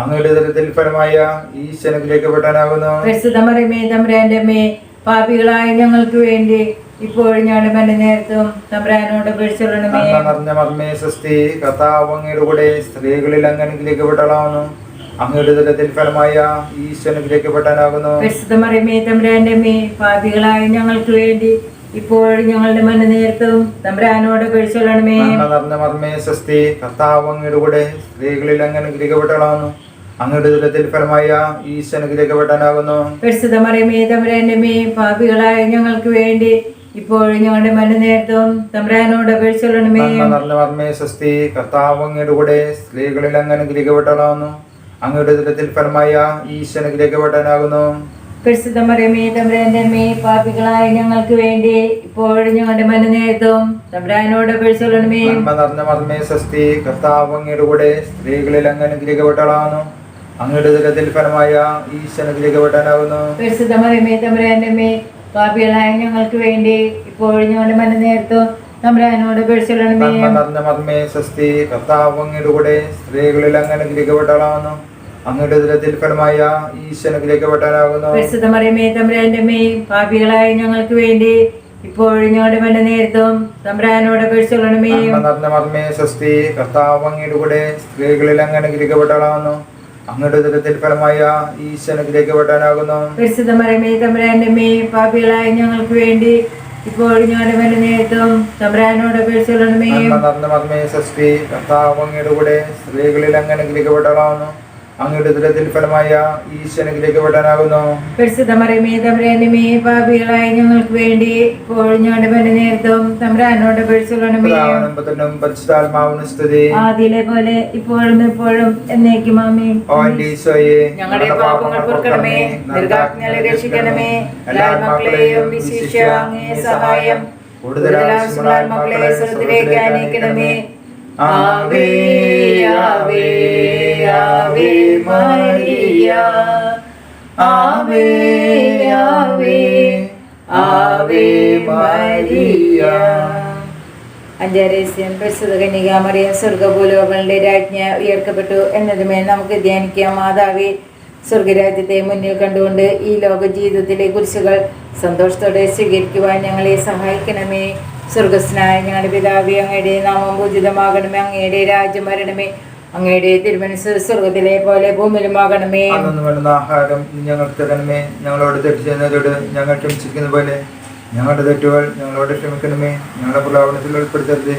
അങ്ങയുടെ ഉദരത്തിൽ ഫലമായ ഈശോ അനുഗ്രഹിക്കപ്പെട്ടവനാകുന്നു. പരിശുദ്ധ മറിയമേ, തമ്പുരാന്റെ അമ്മേ, പാപികളായ ഞങ്ങൾക്ക് വേണ്ടി ഇപ്പോഴും ഞങ്ങളുടെ മരണനേരത്തും തമ്പുരാനോട് അപേക്ഷിച്ചുകൊള്ളണമേ. നന്മ നിറഞ്ഞ മർമ്മേ സ്വസ്തി, കർത്താവ് അങ്ങയുടെ കൂടെ സ്ത്രീകളിൽ അങ്ങ് അനുഗ്രഹിക്കപ്പെട്ടവളാകുന്നു. അങ്ങയുടെ ഉദരത്തിൽ ഫലമായ ഈശോ അനുഗ്രഹിക്കപ്പെട്ടവനാകുന്നു. പരിശുദ്ധ മറിയമേ, തമ്പുരാന്റെ അമ്മേ, പാപികളായ ഞങ്ങൾക്ക് വേണ്ടി ഇപ്പോഴും ഞങ്ങളുടെ മരണനേരത്തും തമ്പുരാനോട് അപേക്ഷിച്ചുകൊള്ളണമേ. നന്മ നിറഞ്ഞ മർമ്മേ സ്വസ്തി, കർത്താവ് അങ്ങയുടെ കൂടെ സ്ത്രീകളിൽ അങ്ങ് അനുഗ്രഹിക്കപ്പെട്ടവളാകുന്നു. അങ്ങയുടെ ഉദരത്തിൽ ഫലമായ ഈശോ അനുഗ്രഹിക്കപ്പെട്ടവനാകുന്നു. പരിശുദ്ധ മറിയമേ, തമ്പുരാന്റെ അമ്മേ, പാപികളായ ഞങ്ങൾക്ക് വേണ്ടി ഇപ്പോഴും ഞങ്ങളുടെ മരണനേരത്തും തമ്പുരാനോട് അപേക്ഷിച്ചുകൊള്ളണമേ. നന്മ നിറഞ്ഞ മർമ്മേ സ്വസ്തി, കർത്താവ് അങ്ങയുടെ കൂടെ സ്ത്രീകളിൽ അങ്ങ് അനുഗ്രഹിക്കപ്പെട്ടവളാകുന്നു. അങ്ങയുടെ ഉദരത്തിൽ ഫലമായ ഈശോ അനുഗ്രഹിക്കപ്പെട്ടവനാകുന്നു. പരിശുദ്ധ മറിയമേ, തമ്പുരാന്റെ അമ്മേ, പാപികളായ ഞങ്ങൾക്ക് വേണ്ടി ഇപ്പോഴും ഞങ്ങളുടെ മരണനേരത്തും തമ്പുരാനോട് അപേക്ഷിച്ചുകൊള്ളണമേ. നന്മ നിറഞ്ഞ മർമ്മേ സ്വസ്തി, കർത്താവ് അങ്ങയുടെ കൂടെ സ്ത്രീകളിൽ അങ്ങ് അനുഗ്രഹിക്കപ്പെട്ടവളാകുന്നു. അങ്ങയുടെ ഉദരത്തിൽ ഫലമായ ഈശോ അനുഗ്രഹിക്കപ്പെട്ടവനാകുന്നു. പരിശുദ്ധ മറിയമേ, തമ്പുരാന്റെ അമ്മേ, പാപികളായ ഞങ്ങൾക്ക് വേണ്ടി ഇപ്പോഴും ഞങ്ങളുടെ മരണനേരത്തും തമ്പുരാനോട് അപേക്ഷിച്ചുകൊള്ളണമേ. നന്മ നിറഞ്ഞ മർമ്മേ സ്വസ്തി, കർത്താവ് അങ്ങയുടെ കൂടെ സ്ത്രീകളിൽ അങ്ങ് അനുഗ്രഹിക്കപ്പെട്ടവളാകുന്നു. അങ്ങയുടെ ഉദരത്തിൽ ഫലമായ ഈശോ അനുഗ്രഹിക്കപ്പെട്ടവനാകുന്നു. പരിശുദ്ധ മറിയമേ, തമ്പുരാന്റെ അമ്മേ, പാപികളായ ഞങ്ങൾക്ക് വേണ്ടി ഇപ്പോഴും ഞങ്ങളുടെ മരണനേരത്തും തമ്പുരാനോട് അപേക്ഷിച്ചുകൊള്ളണമേ. നന്മ നിറഞ്ഞ മർമ്മേ സ്വസ്തി, കർത്താവ് അങ്ങയുടെ കൂടെ സ്ത്രീകളിൽ അങ്ങ് അനുഗ്രഹിക്കപ്പെട്ടവളാകുന്നു. അങ്ങയുടെ ഉദരത്തിൽ ഫലമായ ഈശോ അനുഗ്രഹിക്കപ്പെട്ടവനാകുന്നു. പരിശുദ്ധ മറിയമേ, തമ്പുരാന്റെ അമ്മേ, പാപികളായ ഞങ്ങൾക്ക് വേണ്ടി ഇപ്പോഴും ഞങ്ങളുടെ മരണനേരത്തും തമ്പുരാനോട് അപേക്ഷിച്ചുകൊള്ളണമേ. നന്മ നിറഞ്ഞ മർമ്മേ സ്വസ്തി, കർത്താവ് അങ്ങയുടെ കൂടെ സ്ത്രീകളിൽ അങ്ങ് അനുഗ്രഹിക്കപ്പെട്ടവളാകുന്നു. അങ്ങയുടെ ഉദരത്തിൽ ഫലമായ ഈശോ അനുഗ്രഹിക്കപ്പെട്ടവനാകുന്നു. പരിശുദ്ധ മറിയമേ, തമ്പുരാന്റെ അമ്മേ, പാപികളായ ഞങ്ങൾക്ക് വേണ്ടി ഇപ്പോഴും ഞങ്ങളുടെ മരണനേരത്തും തമ്പുരാനോട് അപേക്ഷിച്ചുകൊള്ളണമേ. പിതാവിനും പുത്രനും പരിശുദ്ധാത്മാവിനും സ്തുതി. ആദിയിലെ പോലെ ഇപ്പോഴും എപ്പോഴും എന്നേക്കും ആമേൻ. ഓ എൻ്റെ ഈശോയെ, ഞങ്ങളുടെ പാപങ്ങൾ പൊറുക്കണമേ, ദുർഗ്ഗാജ്ഞകളെ രക്ഷിക്കണമേ. എല്ലാ മക്കളെയും വിശിഷ്യ അങ്ങേ സഹായം കൂടുതൽ ആവശ്യമുള്ള മക്കളെ സ്വർഗ്ഗത്തിലേക്ക് ആനയിക്കണമേ. ആവേ ആവേ ആവേ മരിയ, ആവേ ആവേ ആവേ മരിയ. അഞ്ചാരസ്യം പരിശുദ്ധ കന്യക മറിയം സ്വർഗ്ഗഭൂലോകങ്ങളുടെ രാജ്ഞ ഉയർത്തപ്പെട്ടു എന്നതുമേ നമുക്ക് ധ്യാനിക്കാം. മാതാവേ, സ്വർഗരാജ്യത്തെ മുന്നിൽ കണ്ടുകൊണ്ട് ഈ ലോക ജീവിതത്തിലെ കുരിശുകൾ സന്തോഷത്തോടെ സ്വീകരിക്കുവാൻ ഞങ്ങളെ സഹായിക്കണമേ. സ്വർഗസ്നായ ഞങ്ങളുടെ പിതാവേ, അങ്ങയുടെ നാമം പൂജിതമാകണമേ. അങ്ങയുടെ രാജ്യം വരണമേ. അങ്ങയുടെ തിരുമനസ്സ് സ്വർഗത്തിലെ പോലെ ഭൂമിയിലുമാകണമേ. അന്നു വേണ്ടുന്ന ആഹാരം ഇന്ന് ഞങ്ങൾക്ക് തരണമേ. ഞങ്ങളോട് തെറ്റ് ചെയ്യുന്നവരോട് ഞങ്ങൾ ക്ഷമിച്ചിരിക്കുന്ന പോലെ ഞങ്ങളുടെ തെറ്റുകൾ ഞങ്ങളോട് ക്ഷമിക്കണമേ. ഞങ്ങളുടെ പ്രലോഭനത്തിൽ ഉൾപ്പെടുത്തരുത്,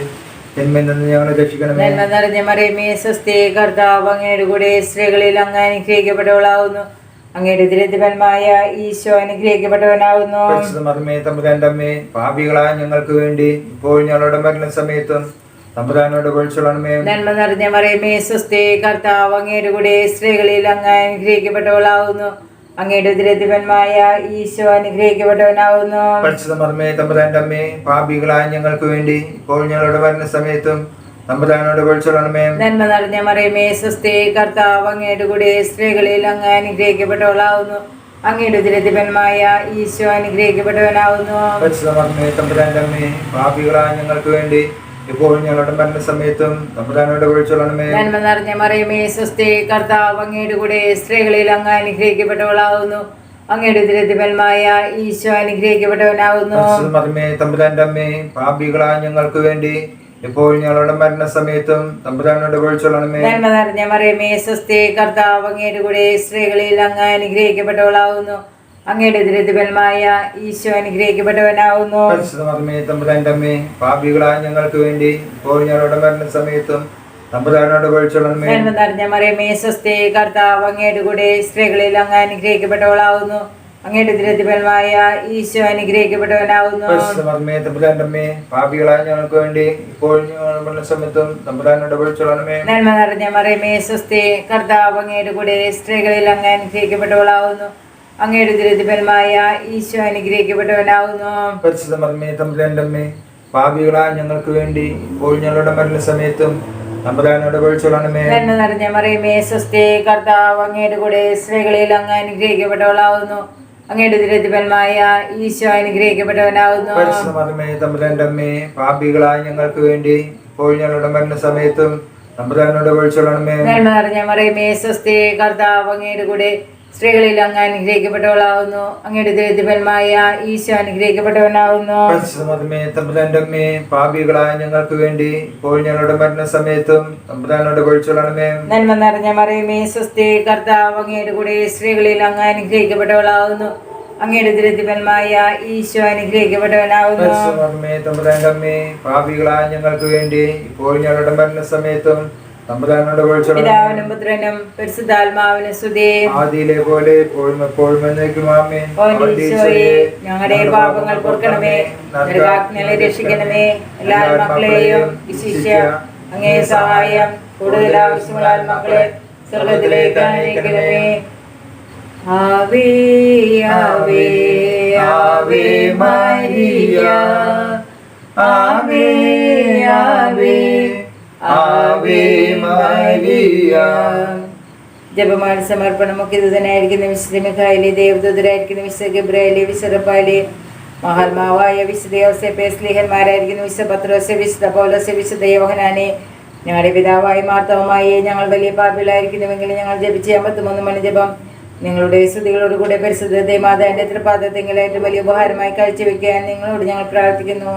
തിന്മയിൽ നിന്ന് ഞങ്ങളെ രക്ഷിക്കണമേ. നന്മ നിറഞ്ഞ മറിയമേ, സ്വസ്തി, കർത്താവ് അങ്ങയുടെ കൂടെ സ്ത്രീകളിൽ അങ്ങ് അനുഗ്രഹിക്കപ്പെട്ടവളാവുന്നു. അങ്ങയുടെ ഉദരത്തിൽ ഫലമായ ഈശോ അനുഗ്രഹിക്കപ്പെട്ടവനാകുന്നു. പരിശുദ്ധ മറിയമേ, തമ്പുരാന്റെ അമ്മേ, പാപികളായ ഞങ്ങൾക്ക് വേണ്ടി ഇപ്പോൾ ഞങ്ങളുടെ മരണസമയത്തും തമ്പുരാനോട് അപേക്ഷിച്ചുകൊള്ളണമേ. നന്മ നിറഞ്ഞ മറിയമേ, സ്വസ്തി, കർത്താവ് അങ്ങയുടെ കൂടെ സ്ത്രീകളിൽ അങ്ങ് അനുഗ്രഹിക്കപ്പെട്ടവളാവുന്നു. അങ്ങയുടെ ഉദരത്തിൽ ഫലമായ ഈശോ അനുഗ്രഹിക്കപ്പെട്ടവനാകുന്നു. പരിശുദ്ധ മറിയമേ, തമ്പുരാന്റെ അമ്മേ, പാപികളായ ഞങ്ങൾക്ക് വേണ്ടി ഇപ്പോൾ ഞങ്ങളുടെ മരണസമയത്തും തമ്പുരാനോട് അപേക്ഷിച്ചുകൊള്ളണമേ. നന്മ നിറഞ്ഞ മറിയമേ, സ്വസ്തി, കർത്താവ് അങ്ങയുടെ കൂടെ സ്ത്രീകളിൽ അങ്ങ് അനുഗ്രഹിക്കപ്പെട്ടവളാവുന്നു. അങ്ങയുടെ ഉദരത്തിൽ ഫലമായ ഈശോ അനുഗ്രഹിക്കപ്പെട്ടവനാകുന്നു. പരിശുദ്ധ മറിയമേ, തമ്പുരാന്റെ അമ്മേ, പാപികളായ ഞങ്ങൾക്ക് വേണ്ടി ഇപ്പോൾ ഞങ്ങളുടെ മരണസമയത്തും തമ്പുരാനോട് അപേക്ഷിച്ചുകൊള്ളണമേ. നന്മ നിറഞ്ഞ മറിയമേ, സ്വസ്തി, കർത്താവ് അങ്ങയുടെ കൂടെ സ്ത്രീകളിൽ അങ്ങ് അനുഗ്രഹിക്കപ്പെട്ടവളാവുന്നു. അങ്ങയുടെ ഉദരത്തിൽ ഫലമായ ഈശോ അനുഗ്രഹിക്കപ്പെട്ടവനാകുന്നു. പരിശുദ്ധ മറിയമേ, തമ്പുരാന്റെ അമ്മേ, പാപികളായ ഞങ്ങൾക്ക് വേണ്ടി ഇപ്പോൾ ഞങ്ങളുടെ മരണസമയത്തും തമ്പുരാനോട് വിളിച്ചോളണമേ. നന്മ നിറഞ്ഞ മറിയമേ സ്വസ്തി, കർത്താവ് അങ്ങയുടെ കൂടെ സ്ത്രീകളിൽ അങ്ങ് അനുഗ്രഹിക്കപ്പെട്ടവളാവുന്നു. അങ്ങയുടെ ദുരിതഫലമായ ഈശോ അനുഗ്രഹിക്കപ്പെട്ടവനാവുന്നു. പരിശുദ്ധ മറിയമേ തമ്പുരാന്റെ അമ്മേ, പാപികളായ ഞങ്ങൾക്ക് വേണ്ടി ഇപ്പോൾ ഞങ്ങളുടെ മരണസമയത്തും തമ്പുരാനോട് വിളിച്ചോളണമേ. നന്മ നിറഞ്ഞ മറിയമേ സ്വസ്തി, കർത്താവ് അങ്ങയുടെ കൂടെ സ്ത്രീകളിൽ അങ്ങ് അനുഗ്രഹിക്കപ്പെട്ടവളാവുന്നു. അങ്ങയുടെ ദുരിതഫലമായ ഈശോ അനുഗ്രഹിക്കപ്പെട്ടവനാവുന്നു. പരിശുദ്ധ മറിയമേ തമ്പുരാന്റെ അമ്മേ, പാപികളായ ഞങ്ങൾക്ക് വേണ്ടി ഇപ്പോൾ ഞങ്ങളുടെ മരണസമയത്തും തമ്പുരാനോട് വിളിച്ചോളണമേ. നന്മ നിറഞ്ഞ മറിയമേ സ്വസ്തി, കർത്താവ് അങ്ങയുടെ കൂടെ സ്ത്രീകളിൽ അങ്ങ് അനുഗ്രഹിക്കപ്പെട്ടവളാവുന്നു. അങ്ങയുടെ ദുരിതഫലമായ ഈശോ അനുഗ്രഹിക്കപ്പെട്ടവനാവുന്നു. പരിശുദ്ധ മറിയമേ തമ്പുരാന്റെ അമ്മേ, പാപികളായ ഞങ്ങൾക്ക് വേണ്ടി ഇപ്പോൾ ഞങ്ങളുടെ മരണസമയത്തും തമ്പുരാനോട് വിളിച്ചോളണമേ. നന്മ നിറഞ്ഞ മറിയമേ സ്വസ്തി, കർത്താവ് അങ്ങയുടെ കൂടെ സ്ത്രീകളിൽ അങ്ങ് അനുഗ്രഹിക്കപ്പെട്ടവളാവുന്നു. അങ്ങയുടെ ദുരിതഫലമായ ഈശോ അനുഗ്രഹിക്കപ്പെട്ടവനാവുന്നു. പരിശുദ്ധ മറിയമേ തമ്പുരാന്റെ അമ്മേ, പാപികളായ ഞങ്ങൾക്ക് വേണ്ടി ഇപ്പോൾ ഞങ്ങളുടെ മരണസമയത്തും തമ്പുരാനോട് വിളിച്ചോളണമേ. നന്മ നിറഞ്ഞ മറിയമേ സ്വസ്തി, കർത്താവ് അങ്ങയുടെ കൂടെ സ്ത്രീകളിൽ അങ്ങ് അനുഗ്രഹിക്കപ്പെട്ടവളാവുന്നു. അങ്ങയുടെ ദുരിതഫലമായ ഈശോ അനുഗ്രഹിക്കപ്പെട്ടവനാവുന്നു. പരിശുദ്ധ മറിയമേ തമ്പുരാന്റെ അമ്മേ, പാപികളായ ഞങ്ങൾക്ക് വേണ്ടി ഇപ്പോൾ ഞങ്ങളുടെ മരണസമയത്തും തമ്പുരാനോട് വിളിച്ചോളണമേ. നന്മ നിറഞ്ഞ മറിയമേ സ്വസ്തി, കർത്താവ് അങ്ങയുടെ കൂടെ സ്ത്രീകളിൽ അങ്ങ് അനുഗ്രഹിക്കപ്പെട്ടവളാവുന്നു. അങ്ങയുടെ ദുരിതഫലമായ ഈശോ അനുഗ്രഹിക്കപ്പെട്ടവനാവുന്നു. പരിശുദ്ധ മറിയമേ തമ്പുരാന്റെ അമ്മേ, പാപികളായ ഞങ്ങൾക്ക് വേണ്ടി ഇപ്പോൾ ഞങ്ങളുടെ മരണസമയത്തും തമ്പുരാനോട് വിളിച്ചോളണമേ. പിതാവിനും പുത്രനും പരിശുദ്ധാത്മാവിനും സ്തുതി. ആദിയിലെ പോലെ എപ്പോഴും എപ്പോഴും എന്നേക്കും ആമേൻ. ഈശോയെ, ഞങ്ങളുടെ പാപങ്ങൾ പൊറുക്കണമേ, നരകാഗ്നിയിൽ രക്ഷിക്കണമേ. എല്ലാ മക്കളെയും വിശിഷ്യ അങ്ങേ സഹായം കൂടുതൽ ആവശ്യമുള്ള ആത്മാക്കളെ സ്വർഗ്ഗത്തിലേക്ക് അയക്കണമേ. ആവേ ആവേ ആവേ മരിയ, ആവേ ആവേ ആവേ മരിയ. ജപമാല സമർപ്പണം. മുഖ്യദൂതനായിരിക്കുന്ന വിശുദ്ധ മിഖായേലേ, ദേവദൂതരായിരിക്കുന്ന വിശുദ്ധ ഗബ്രിയേലേ, വിശുദ്ധ റഫായേലേ, മഹാത്മാവായ വിശുദ്ധ യോസേപ്പേ, സ്ലീഹന്മാരായിരിക്കുന്ന വിശുദ്ധ പത്രോസേ, വിശുദ്ധ പൗലോസേ, വിശുദ്ധ യോഹന്നാനേ, ഞങ്ങളുടെ പിതാവായ മാർത്തോമായേ, ഞങ്ങൾ വലിയ പാപികളായിരിക്കുന്നുവെങ്കിലും ഞങ്ങൾ ജപിച്ച 53 മണി ജപം നിങ്ങളുടെ സ്തുതികളോടുകൂടെ പരിശുദ്ധ മാതാവിന്റെ തൃപ്പാദത്തിൽ ഏറ്റവും വലിയ ഉപഹാരമായി കാഴ്ചവെക്കാൻ നിങ്ങളോട് ഞങ്ങൾ പ്രാർത്ഥിക്കുന്നു.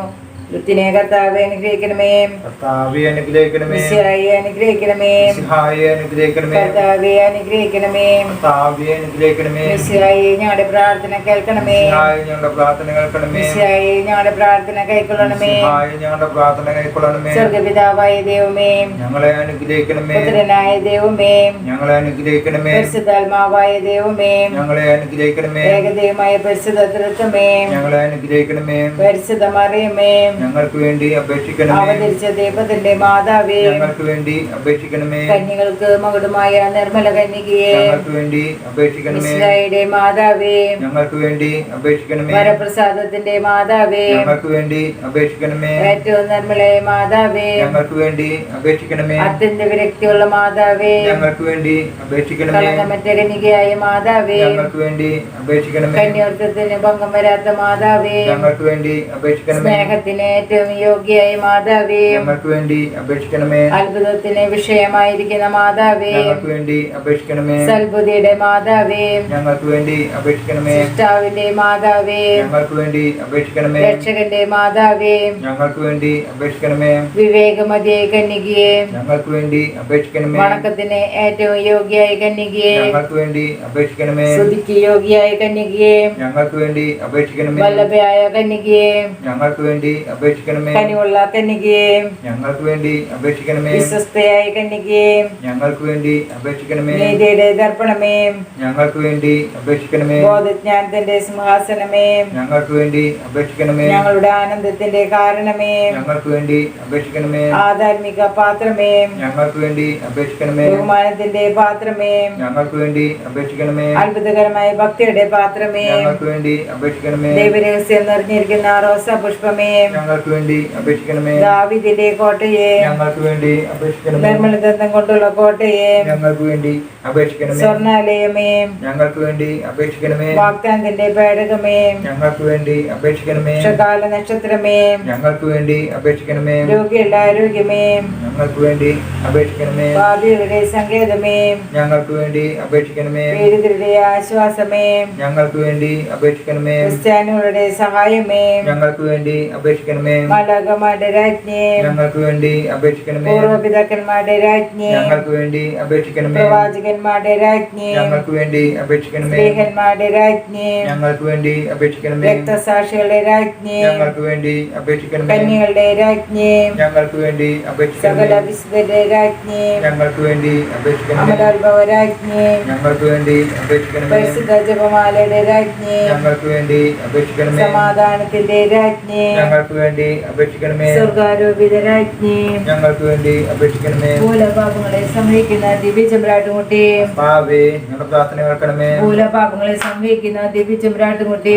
വൃത്തിനെ കർത്താവേ അനുഗ്രഹിക്കണമേ. കർത്താവേ അനുഗ്രഹിക്കണമേ. മിശിഹായെ അനുഗ്രഹിക്കണമേ. മിശിഹായെ അനുഗ്രഹിക്കണമേ. കർത്താവേ അനുഗ്രഹിക്കണമേ. കർത്താവേ അനുഗ്രഹിക്കണമേ. മിശിഹായെ ഞങ്ങളുടെ പ്രാർത്ഥന കേൾക്കണമേ. മിശിഹായെ ഞങ്ങളുടെ പ്രാർത്ഥന കേൾക്കണമേ. മിശിഹായെ ഞങ്ങളുടെ പ്രാർത്ഥന കൈക്കൊള്ളണമേ. മിശിഹായെ ഞങ്ങളുടെ പ്രാർത്ഥന കൈക്കൊള്ളണമേ. സ്വർഗ്ഗപിതാവായ ദൈവമേ, ഞങ്ങളെ അനുഗ്രഹിക്കണമേ. പുത്രനായ ദൈവമേ, ഞങ്ങളെ അനുഗ്രഹിക്കണമേ. പരിശുദ്ധാത്മാവായ ദൈവമേ, ഞങ്ങളെ അനുഗ്രഹിക്കണമേ. ഏകദൈവമായ പരിശുദ്ധ തൃത്വമേ, ഞങ്ങളെ അനുഗ്രഹിക്കണമേ. പരിശുദ്ധ മറിയമേ, ഞങ്ങൾക്ക് വേണ്ടി അപേക്ഷിക്കണമേ. അവതരിച്ച ദൈവത്തിന്റെ മാതാവേ, ഞങ്ങൾക്ക് വേണ്ടി അപേക്ഷിക്കണമേ. കന്യകൾക്ക് മകുടമായ നിർമ്മല കന്യകയെ, ഞങ്ങൾക്ക് വേണ്ടി അപേക്ഷിക്കണമേ. മിശിഹായുടെ മാതാവേ, ഞങ്ങൾക്ക് വേണ്ടി അപേക്ഷിക്കണമേ. വരപ്രസാദത്തിന്റെ മാതാവേ, ഞങ്ങൾക്ക് വേണ്ടി അപേക്ഷിക്കണമേ. ഏറ്റവും നിർമ്മലയായ മാതാവേ, ഞങ്ങൾക്ക് വേണ്ടി അപേക്ഷിക്കണമേ. അത്യന്ത വിരക്തിയുള്ള മാതാവേ, ഞങ്ങൾക്ക് വേണ്ടി അപേക്ഷിക്കണമേ. കളങ്കമറ്റ കന്യകയായ മാതാവേ, ഞങ്ങൾക്ക് വേണ്ടി അപേക്ഷിക്കണമേ. കന്യോത്വത്തിന് ഭംഗം വരാത്ത മാതാവേ, ഞങ്ങൾക്ക് വേണ്ടി അപേക്ഷിക്കണമേ. സ്നേഹത്തിന് ഏറ്റവും യോഗ്യയായ മാതാവേ, ഞങ്ങൾക്ക് വേണ്ടി അപേക്ഷിക്കണമേ. അത്ഭുതത്തിന് വിഷയമായിരിക്കുന്ന മാതാവേ, ഞങ്ങൾക്ക് വേണ്ടി അപേക്ഷിക്കണമേ. സൽബുദ്ധിയുടെ മാതാവേ, ഞങ്ങൾക്ക് വേണ്ടി അപേക്ഷിക്കണമേ. സൃഷ്ടാവിന്റെ മാതാവേ, ഞങ്ങൾക്ക് വേണ്ടി അപേക്ഷിക്കണമേ. രക്ഷകന്റെ മാതാവേ, ഞങ്ങൾക്ക് വേണ്ടി അപേക്ഷിക്കണമേ. വിവേകമതിയായ കന്യകയെ, ഞങ്ങൾക്ക് വേണ്ടി അപേക്ഷിക്കണമേ. വണക്കത്തിന് ഏറ്റവും യോഗ്യയായ കന്യകയെ, ഞങ്ങൾക്ക് വേണ്ടി അപേക്ഷിക്കണമേ. സ്തുതിക്ക് യോഗ്യയായ കന്യകയെ, ഞങ്ങൾക്ക് വേണ്ടി അപേക്ഷിക്കണമേ. വല്ലഭയായ കന്യകയെ, ഞങ്ങൾക്ക് വേണ്ടി അപേക്ഷിക്കണമേ. കനിവുള്ള കന്യകയെ, ഞങ്ങൾക്ക് വേണ്ടി അപേക്ഷിക്കണമേ. വിശ്വസ്തയായ കന്യകയെ, ഞങ്ങൾക്ക് വേണ്ടി അപേക്ഷിക്കണമേ. നീതിയുടെ ദർപ്പണമേ, ഞങ്ങൾക്ക് വേണ്ടി അപേക്ഷിക്കണമേ. ബോധജ്ഞാനത്തിന്റെ സിംഹാസനമേ, ഞങ്ങൾക്ക് വേണ്ടി അപേക്ഷിക്കണമേ. ഞങ്ങളുടെ ആനന്ദത്തിന്റെ കാരണമേ, ഞങ്ങൾക്ക് വേണ്ടി അപേക്ഷിക്കണമേ. ആധാർമിക പാത്രമേ, ഞങ്ങൾക്ക് വേണ്ടി അപേക്ഷിക്കണമേ. ബഹുമാനത്തിന്റെ പാത്രമേ, ഞങ്ങൾക്ക് വേണ്ടി അപേക്ഷിക്കണമേ. അത്ഭുതകരമായ ഭക്തിയുടെ പാത്രമേ, ഞങ്ങൾക്ക് വേണ്ടി അപേക്ഷിക്കണമേ. ദൈവരഹസ്യം നിറഞ്ഞിരിക്കുന്ന റോസാ പുഷ്പമേ, ഞങ്ങൾക്ക് വേണ്ടി അപേക്ഷിക്കണമേ. ദാവീദിന്റെ കോട്ടയെ, ഞങ്ങൾക്ക് വേണ്ടി അപേക്ഷിക്കണമേ. നിർമ്മലദന്തം കൊണ്ടുള്ള കോട്ടയെ, ഞങ്ങൾക്ക് വേണ്ടി അപേക്ഷിക്കണമേ. സ്വർണാലയമേ ഞങ്ങൾക്ക് വേണ്ടി അപേക്ഷിക്കണമേ. വാഗ്ദാനത്തിന്റെ പേടകമേ ഞങ്ങൾക്ക് വേണ്ടി അപേക്ഷിക്കണമേ. ഷകാല നക്ഷത്രമേ ഞങ്ങൾക്ക് വേണ്ടി അപേക്ഷിക്കണമേ. രോഗികളുടെ ആരോഗ്യമേ ഞങ്ങൾക്ക് വേണ്ടി അപേക്ഷിക്കണമേ. പാപികളുടെ സങ്കേതമേ ഞങ്ങൾക്ക് വേണ്ടി അപേക്ഷിക്കണമേ. പീഡിതരുടെ ആശ്വാസമേ ഞങ്ങൾക്ക് വേണ്ടി അപേക്ഷിക്കണമേ. ക്രിസ്ത്യാനികളുടെ സഹായമേ ഞങ്ങൾക്ക് വേണ്ടി അപേക്ഷിക്കണമേ. മാലാഖമാരുടെ രാജ്ഞി ഞങ്ങൾക്ക് വേണ്ടി അപേക്ഷിക്കണമേ. പൂർവ്വപിതാക്കന്മാരുടെ രാജ്ഞി ഞങ്ങൾക്ക് വേണ്ടി അപേക്ഷിക്കണമേ. പ്രവാചകന്മാരുടെ രാജ്ഞി ഞങ്ങൾക്ക് വേണ്ടി അപേക്ഷിക്കണമേ. സ്ത്രീഹന്മാരുടെ രാജ്ഞി ഞങ്ങൾക്ക് വേണ്ടി അപേക്ഷിക്കണമേ. രക്തസാക്ഷികളുടെ രാജ്ഞി ഞങ്ങൾക്ക് വേണ്ടി അപേക്ഷിക്കണമേ. കന്യകളുടെ രാജ്ഞി ഞങ്ങൾക്ക് വേണ്ടി അപേക്ഷിക്കണമേ. സകല വിശുദ്ധരുടെ രാജ്ഞി ഞങ്ങൾക്ക് വേണ്ടി അപേക്ഷിക്കണമേ. അമലോത്ഭവ രാജ്ഞി ഞങ്ങൾക്ക് വേണ്ടി അപേക്ഷിക്കണമേ. പരിശുദ്ധ ജപമാലയുടെ രാജ്ഞി ഞങ്ങൾക്ക് വേണ്ടി അപേക്ഷിക്കണമേ. സമാധാനത്തിന്റെ രാജ്ഞി ഞങ്ങൾക്ക് വേണ്ടി അപേക്ഷിക്കണമേ. സ്വർഗാരോപിത രാജ്ഞി ഞങ്ങൾക്ക് വേണ്ടി അപേക്ഷിക്കണമേ. ഭൂലപാപങ്ങളെ സംഹരിക്കുന്ന ദിവ്യചമ്പ്രാട്ടുമുട്ടി കർത്താവേ ഞങ്ങളുടെ പ്രാർത്ഥന കേൾക്കണമേ. ഭൂലപാപങ്ങളെ സംഹരിക്കുന്ന ദിവ്യചമ്പ്രാട്ടുമുട്ടി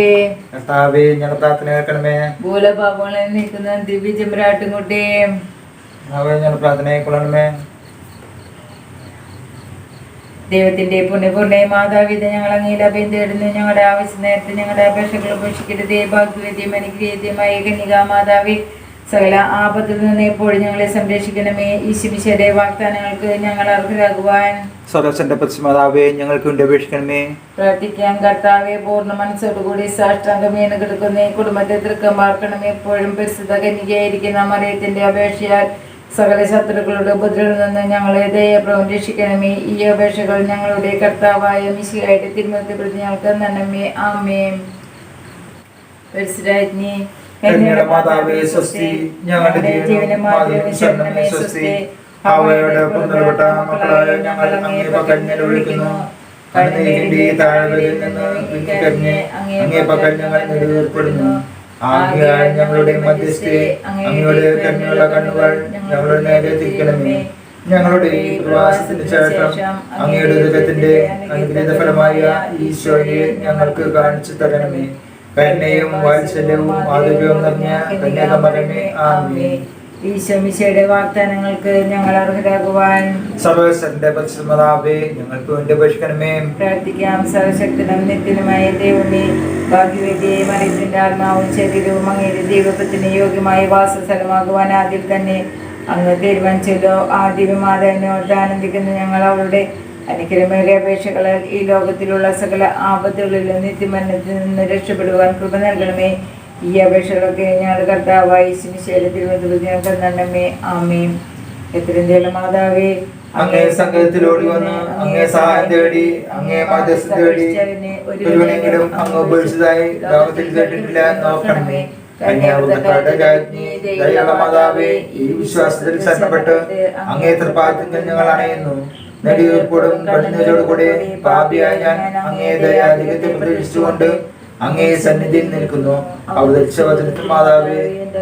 കർത്താവേ ഞങ്ങളുടെ പ്രാർത്ഥന കേൾക്കണമേ. ഭൂലപാപങ്ങളെ നീക്കുന്ന ദിവ്യചമ്പ്രാട്ടുമുട്ടി കർത്താവേ ഞങ്ങളുടെ പ്രാർത്ഥന കേൾക്കണമേ. ദൈവത്തിന്റെ പുണ്യപൂർണ്ണ മാതാവിത ഞങ്ങൾ അങ്ങയിൽ അഭയം തേടുന്നു. ഞങ്ങളുടെ ആവശ്യ നേരത്തെ ഞങ്ങളുടെ അപേക്ഷകൾ ഉപേക്ഷിക്കരുത്. ഭാഗ്യവതിയും അനുഗ്രഹീതമായ കന്യകാ മാതാവേ, സകല ആപത്തിൽ നിന്ന് എപ്പോഴും ഞങ്ങളെ സംരക്ഷിക്കണമേ. ഈശോമിശിഹായുടെ വാഗ്ദാനങ്ങൾക്ക് ഞങ്ങൾ അർഹരാകുവാൻ സർവ്വസന്റെ പരിശുദ്ധമാതാവേ ഞങ്ങൾക്ക് വേണ്ടി അപേക്ഷിക്കണമേ. പ്രാർത്ഥിക്കാം. കർത്താവെ, പൂർണ്ണ മനസ്സോടുകൂടി സാഷ്ടാംഗമേന് കിടക്കുന്ന ഈ കുടുംബത്തെ തൃക്കമാർക്കണം. എപ്പോഴും പരിശുദ്ധ കന്യകയായിരിക്കുന്ന മറിയത്തിന്റെ അപേക്ഷയാൽ സകല ശത്രുക്കളുടെ ഉപദ്രവത്തിൽ നിന്ന് ഞങ്ങളെ ദയാപൂർവ്വം രക്ഷിക്കണമേ. ഈ അപേക്ഷകൾ ഞങ്ങളുടെ കർത്താവായ മിശിഹായുടെ തിരുമുഖത്തെ പ്രതി ഞങ്ങൾക്ക് നന്മേ. ആമേൻ. പരിശുദ്ധരാജ്ഞി കന്യകയുടെ മാതാവേ സ്വസ്തി. ഞങ്ങളുടെ ജീവനും മാതാവിനും ശരണമേ സ്വസ്തി. ഹവ്വയുടെ പുനർപ്പെട്ട മക്കളായ ഞങ്ങൾ അങ്ങേ പക്കൽ നിലവിളിക്കുന്നു. കണ്ണുനീരിന്റെ താഴ്വരയിൽ നിന്ന് പിന്നിക്കരഞ്ഞ് അങ്ങേ പക്കൽ ഞങ്ങൾ നെടുവേർപ്പെടുന്നു. ആകയാൽ ഞങ്ങളുടെ മധ്യസ്ഥയെ അങ്ങയുടെ കരുണയുള്ള കണ്ണുകൾ ഞങ്ങളുടെ നേരെ തിരിക്കണമേ. ഞങ്ങളുടെ ഈ പ്രവാസത്തിന് ശേഷം അങ്ങയുടെ ദുരിതത്തിന്റെ അനുഗ്രഹീത ഫലമായ ഈശോയെ ഞങ്ങൾക്ക് കാണിച്ചു തരണമേ. കരുണയും വാത്സല്യവും മാധുര്യവും നിറഞ്ഞ കന്യാകുമാരമേ. ആമേൻ. ഈശോമിശിഹായുടെ വാഗ്ദാനങ്ങൾക്ക് ഞങ്ങൾ അർഹരാകുവാൻ സർവ്വസന്റെ പരിശുദ്ധമാതാവേ ഞങ്ങൾക്ക് വേണ്ടി അപേക്ഷിക്കണമേ. പ്രാർത്ഥിക്കാം. സർവശക്തനും നിത്യനുമായ ദൈവമേ, ഭാഗ്യവതിയെ മറിയത്തിന്റെ ആത്മാവും ശരീരവും അങ്ങയുടെ ദൈവത്തിന് യോഗ്യമായ വാസസ്ഥലമാകുവാൻ ആദ്യം തന്നെ അങ്ങ് തീരുമാനിച്ചല്ലോ. ആ ദിവ്യമാതാവിനോട് ആനന്ദിക്കുന്ന ഞങ്ങൾ അവളുടെ അനുഗ്രഹമേറിയ അപേക്ഷകളാൽ ഈ ലോകത്തിലുള്ള സകല ആപത്തുകളിലും നിത്യമരണത്തിൽ നിന്ന് രക്ഷപ്പെടുവാൻ കൃപ നൽകണമേ. ഈ അപേക്ഷകളൊക്കെ ഞങ്ങളുടെ കർത്താവായ യേശുമിശിഹായുടെ തിരുമുഖത്തിൽ ഞങ്ങൾക്ക് നന്മേ. ആമേൻ. എത്രയും മാതാവേ, അങ്ങേ സംഘത്തിലോടി വന്ന് അങ്ങേ സഹായം തേടി അങ്ങേ മധ്യസ്ഥ തേടി ഒരുവനെങ്കിലും അങ്ങ് ഉപേക്ഷിച്ചതായി ലോകത്തിൽ കേട്ടിട്ടില്ല. നോക്കണമേ. കന്യാവൃതക്കാരുടെ രാജ്ഞി ദയയുള്ള മാതാവേ, ഈ വിശ്വാസത്തിൽ ശരണപ്പെട്ട് അങ്ങേ തൃപ്പാദത്തിൽ ഞങ്ങൾ അണയുന്നു. നെടിയൂർപ്പോടും കഠിനതയോടുകൂടെ പാപിയായ ഞാൻ അങ്ങേ ദയാധികത്തെ പ്രതീക്ഷിച്ചുകൊണ്ട് അങ്ങേ സന്നിധിയിൽ നിൽക്കുന്നു. അവതരിച്ച വചനത്തിൽ മാതാവേ,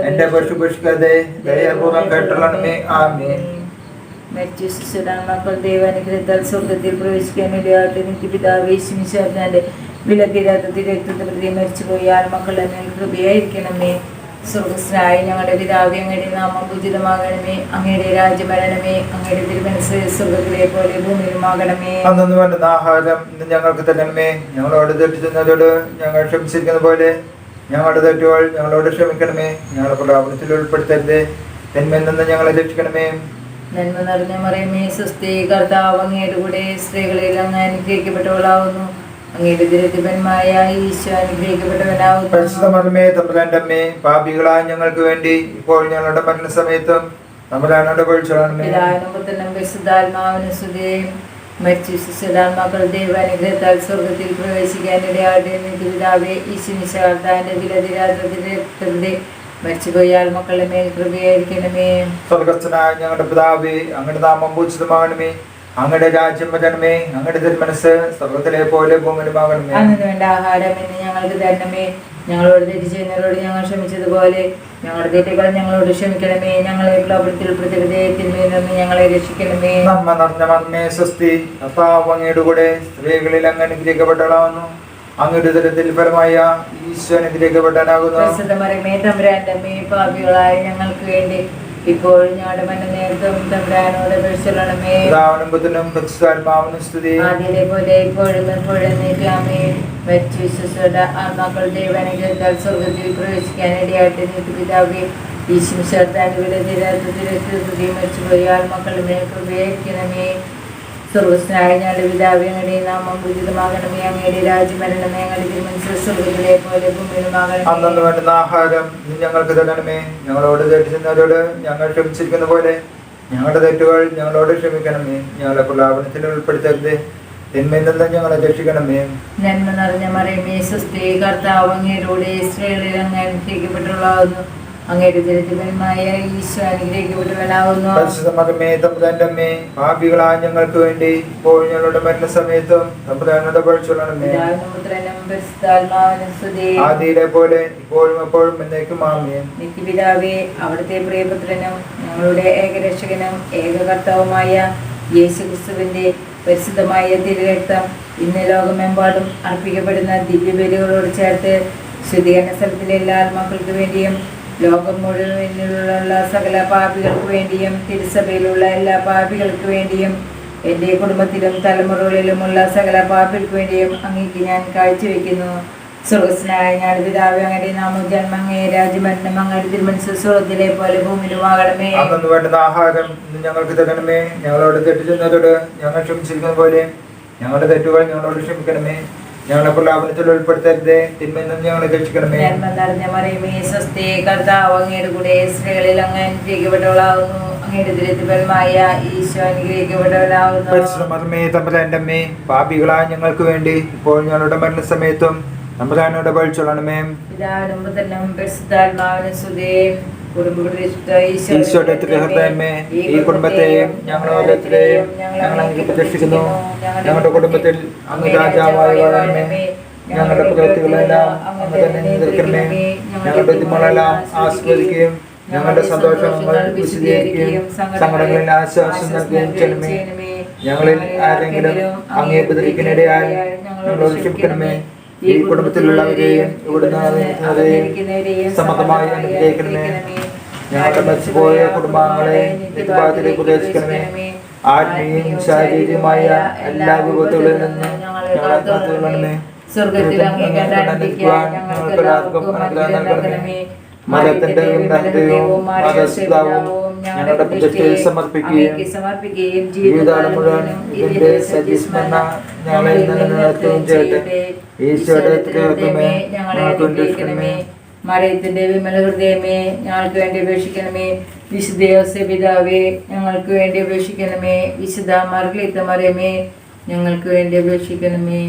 എന്റെ പശുപക്ഷിക്കാതെ ദയാപൂർവ്വം കേട്ടണമേ. ആമേൻ. മക്കൾ ദൈവാനുഗ്രഹത്താൽ സ്വർഗത്തിൽ പ്രവേശിക്കാൻ ഇടയാകട്ടെ. നിത്യപിതാവേ യേശുമിശിഹായുടെ വിലതീരാത്ത തിരുരക്തത്തെ പ്രതി മരിച്ചുപോയ ആത്മക്കളുടെ മേൽ കൃപയായിരിക്കണമേ. സ്വർഗസ്നായ ഞങ്ങളുടെ പിതാവേ, അങ്ങയുടെ നാമം പൂജിതമാകണമേ. അങ്ങയുടെ രാജ്യം വരണമേ. അങ്ങയുടെ തിരുമനസ്സ് സ്വർഗത്തിലെ പോലെ ഭൂമിയിലുമാകണമേ. അന്നു വേണ്ടുന്ന ആഹാരം ഇന്ന് ഞങ്ങൾക്ക് തരണമേ. ഞങ്ങളോട് തെറ്റ് ചെയ്യുന്നതോട് ഞങ്ങൾ ക്ഷമിച്ചിരിക്കുന്ന പോലെ ഞങ്ങളുടെ തെറ്റുകൾ ഞങ്ങളോട് ക്ഷമിക്കണമേ. ഞങ്ങളുടെ പ്രലോഭനത്തിൽ ഉൾപ്പെടുത്തരുതേ, തിന്മയിൽ നിന്ന് ഞങ്ങളെ രക്ഷിക്കണമേ. നന്മ നിറഞ്ഞ മറിയമേ, സ്വസ്തി. കർത്താവ് അങ്ങയുടെ കൂടെ സ്ത്രീകളിൽ അങ്ങ് അനുഗ്രഹിക്കപ്പെട്ടവളാവുന്നു. അങ്ങയുടെ ദുരിതപന്മായ ഈശോ അനുഗ്രഹിക്കപ്പെട്ടവനാവുന്നു. പരിശുദ്ധമേ തമ്പുരാന്റെ അമ്മേ, പാപികളായ ഞങ്ങൾക്ക് വേണ്ടി ഇപ്പോൾ ഞങ്ങളുടെ മരണസമയത്തും തമ്പുരാനോട് പൊഴിച്ചോളണമേ. പിതാവിനും പുത്രനും പരിശുദ്ധാത്മാവിനും സ്തുതി. മരിച്ചു ശിശുരാത്മാക്കൾ ദൈവാനുഗ്രഹത്താൽ സ്വർഗത്തിൽ പ്രവേശിക്കാനിടയാകട്ടെ. നിത്യപിതാവേ യേശുമിശിഹായുടെ വിലതീരാത്ത മരിച്ചുപോയ ആത്മക്കളുടെ മേൽ കൃപയായിരിക്കണമേ. സ്വർഗസ്ഥനായ ഞങ്ങളുടെ പിതാവേ, അങ്ങയുടെ നാമം പൂജിതമാകണമേ. അങ്ങയുടെ രാജ്യം വരണമേ. അങ്ങയുടെ തിരുമനസ്സ് സ്വർഗത്തിലെ പോലെ ഭൂമിയിലുമാകണമേ. അന്നു വേണ്ട ആഹാരം ഇന്ന് ഞങ്ങൾക്ക് തരണമേ. ഞങ്ങളോട് തെറ്റ് ചെയ്യുന്നവരോട് ഞങ്ങൾ ക്ഷമിച്ചതുപോലെ ഞങ്ങളുടെ തെറ്റുകൾ ഞങ്ങളോട് ക്ഷമിക്കണമേ. ഞങ്ങളെ പ്രലോഭനത്തിൽ ഉൾപ്പെടുത്തരുതേ, തിന്മയിൽ നിന്ന് ഞങ്ങളെ രക്ഷിക്കണമേ. നന്മ നിറഞ്ഞ മറിയമേ, സ്വസ്തി. കർത്താവ് അങ്ങയുടെ കൂടെ സ്ത്രീകളിൽ അങ്ങ് അനുഗ്രഹിക്കപ്പെട്ടവളാവുന്നു. അങ്ങയുടെ ഉദരത്തിൽ ഫലമായ ഈശോ അനുഗ്രഹിക്കപ്പെട്ടവനാകുന്നു. പരിശുദ്ധ മറിയമേ, തമ്പുരാന്റെ അമ്മേ, പാപികളായ ഞങ്ങൾക്ക് വേണ്ടി ഇപ്പോഴും ഞങ്ങളുടെ മരണനേരത്തും തമ്പുരാനോട് അപേക്ഷിച്ചുകൊള്ളണമേ. പിതാവിനും പുത്രനും പരിശുദ്ധാത്മാവിനും സ്തുതി. ആദ്യത്തെ പോലെ ഇപ്പോഴും എപ്പോഴും നീക്കാമേ. മരിച്ചു വിശ്വസിച്ച ആത്മാക്കൾ ദൈവാനുഗ്രഹത്താൽ സ്വർഗ്ഗത്തിൽ പ്രവേശിക്കാൻ ഇടയായിട്ട് നിത്യപിതാവേ, ഈശ്വരത്താനുകളുടെ തിരത്തിൽ മരിച്ചുപോയ ആത്മാക്കളുടെ മേൽ കൃപയായിരിക്കണമേ. സ്വർഗസ്നായ ഞങ്ങളുടെ പിതാവേ, അങ്ങയുടെ നാമം പൂജിതമാകണമേ. അങ്ങയുടെ രാജ്യം വരണമേ. അങ്ങയുടെ തിരുമനസ്സ് സ്വർഗ്ഗത്തിലെ പോലെ ഭൂമിയിലുമാകണമേ. അന്നു വേണ്ടുന്ന ആഹാരം നീ ഞങ്ങൾക്ക് തരണമേ. ഞങ്ങളോട് തെറ്റ് ചെയ്യുന്നവരോട് ഞങ്ങൾ ക്ഷമിച്ചിരിക്കുന്ന പോലെ ഞങ്ങളുടെ തെറ്റുകൾ ഞങ്ങളോട് ക്ഷമിക്കണമേ. ഞങ്ങളെ പ്രലാപനത്തിൽ ഉൾപ്പെടുത്തരുത്, തിന്മയിൽ നിന്ന് ഞങ്ങളെ രക്ഷിക്കണമേ. നന്മ നിറഞ്ഞ മറിയമേ, സ്വസ്തി, കർത്താവ് അങ്ങയോടുകൂടെ സ്ത്രീകളിൽ അങ്ങ് അനുഗ്രഹിക്കപ്പെട്ടുള്ളതാകുന്നു. അങ്ങയുടെ ദരിദ്രമായ ഈശോ അനുഗ്രഹിക്കപ്പെട്ടവനാകുന്നു. പരിശുദ്ധ മകമേ, തമ്പുരാന്റെ അമ്മേ, പാപികളായ ഞങ്ങൾക്ക് വേണ്ടി ഇപ്പോൾ ഞങ്ങളുടെ മരണസമയത്തും തമ്പുരാനോട് അപേക്ഷിച്ചുകൊള്ളണമേ. പിതാവിനും പുത്രനും പരിശുദ്ധാത്മാവിനും സ്തുതി. ആദിയിലെ പോലെ ഇപ്പോഴും എപ്പോഴും എന്നേക്കും ആമേൻ. നിത്യപിതാവേ, അവിടുത്തെ പ്രിയപുത്രനും ഞങ്ങളുടെ ഏകരക്ഷകനും ഏകകർത്താവുമായ യേശുക്രിസ്തുവിന്റെ പരിശുദ്ധമായ തിരുരക്തം ഇന്ന് ലോകമെമ്പാടും അർപ്പിക്കപ്പെടുന്ന ദിവ്യബലികളോട് ചേർത്ത് ശുദ്ധീകരണ സ്ഥലത്തിലെ എല്ലാ ആത്മാക്കൾക്ക് വേണ്ടിയും ലോകം മുഴുവനിലുള്ള സകല പാപികൾക്ക് വേണ്ടിയും തിരുസഭയിലുള്ള എല്ലാ പാപികൾക്ക് വേണ്ടിയും എൻ്റെ കുടുംബത്തിലും തലമുറകളിലുമുള്ള സകല പാപികൾക്ക് വേണ്ടിയും അങ്ങേക്ക് ഞാൻ കാഴ്ചവെക്കുന്നു. സ്വർഗസ്നായ ഞങ്ങളുടെ പിതാവേ, അങ്ങയുടെ നാമം ജന്മങ്ങേ രാജ്യമരണം അങ്ങയുടെ തിരുമനസ്സ് സ്വർഗ്ഗത്തിലെ പോലെ ഭൂമിയിലുമാകണമേ. അന്നു വേണ്ടുന്ന ആഹാരം ഇന്ന് ഞങ്ങൾക്ക് തരണമേ. ഞങ്ങളോട് തെറ്റ് ചെയ്യുന്നവരോട് ഞങ്ങൾ ക്ഷമിച്ചിരിക്കുന്ന പോലെ ഞങ്ങളുടെ തെറ്റുകൾ ഞങ്ങളോട് ക്ഷമിക്കണമേ. ഞങ്ങളെ പ്രലാപനത്തിൽ ഉൾപ്പെടുത്തരുതേ, തിന്മയിൽ നിന്ന് ഞങ്ങളെ രക്ഷിക്കണമേ. നന്മ നിറഞ്ഞ മറിയമേ, സ്വസ്തി, കർത്താവ് അങ്ങയുടെ കൂടെ സ്ത്രീകളിൽ അങ്ങ് അനുഗ്രഹിക്കപ്പെട്ടവളാകുന്നു. അങ്ങയുടെ ദരിദ്രമായ ഈശോ അനുഗ്രഹിക്കപ്പെട്ടവനാകുന്നു. പരിശുദ്ധമേ, തമ്പുരാന്റെ അമ്മേ, പാപികളായ ഞങ്ങൾക്ക് വേണ്ടി ഇപ്പോൾ ഞങ്ങളുടെ മരണസമയത്തും തമ്പുരാനോട് അപേക്ഷിച്ചുകൊള്ളണമേ. പിതാവിനും പുത്രനും പരിശുദ്ധാത്മാവിനും സ്തുതി. ഈശോയുടെ ഹൃദയമേ, ഈ കുടുംബത്തെയും ഞങ്ങൾ ഓരോരുത്തരെയും ഞങ്ങൾ അങ്ങ് പ്രതീക്ഷിക്കുന്നു. ഞങ്ങളുടെ കുടുംബത്തിൽ അങ്ങ് രാജാവായി വാഴണമേ. ഞങ്ങളുടെ പ്രവൃത്തികളെല്ലാം അങ്ങ് തന്നെ നിയന്ത്രിക്കണമേ. ഞങ്ങളുടെ ബുദ്ധിമുട്ടെല്ലാം ആസ്വദിക്കുകയും ഞങ്ങളുടെ സന്തോഷങ്ങൾ വിശദീകരിക്കുകയും സങ്കടങ്ങളിൽ ആശ്വാസം നൽകുകയും ചെയ്യണമേ. ഞങ്ങളിൽ ആരെങ്കിലും അങ്ങേ ഉപദ്രവിക്കാനിടയാൽ ഞങ്ങളോട് ക്ഷമിക്കണമേ. ഈ കുടുംബത്തിലുള്ളവരെയും ഇവിടുന്ന് സമതമായി അനുഗ്രഹിക്കണമേ. ഞങ്ങളുടെ മരിച്ചുപോയ കുടുംബാംഗങ്ങളെ നിത്യഭാഗത്തിലേക്ക് പ്രവേശിക്കണമേ. ആത്മീയവും ശാരീരികമായ എല്ലാ വിപത്തുകളിൽ നിന്ന് ഞങ്ങളെ കാത്തുകൊള്ളണമേ. സ്വർഗത്തിൽ അങ്ങേ കണ്ടാണ്ടിരിക്കാൻ ഞങ്ങൾക്ക് എല്ലാവർക്കും അനുഗ്രഹം നൽകണമേ. മതത്തിന്റെ ഉന്നതവും മതസ്താവും ഞങ്ങളുടെ പ്രതിഷ്ഠയിൽ സമർപ്പിക്കുകയും ജീവിതകാലം മുഴുവനും ഇതിന്റെ സജീസ്മരണ ഞങ്ങളെ നിലനിർത്തുകയും ചെയ്യട്ടെ. ഈശോയുടെ തിരുഹൃദയമേ, ഞങ്ങൾക്ക് വേണ്ടി മറിയത്തിന്റെ വിമല ഹൃദയമേ, ഞങ്ങൾക്ക് വേണ്ടി അപേക്ഷിക്കണമേ. വിശുദ്ധ യോസേപ്പ് പിതാവേ, ഞങ്ങൾക്ക് വേണ്ടി അപേക്ഷിക്കണമേ. വിശുദ്ധ മർഗ്ഗലീത്ത മറിയമേ, ഞങ്ങൾക്ക് വേണ്ടി അപേക്ഷിക്കണമേ.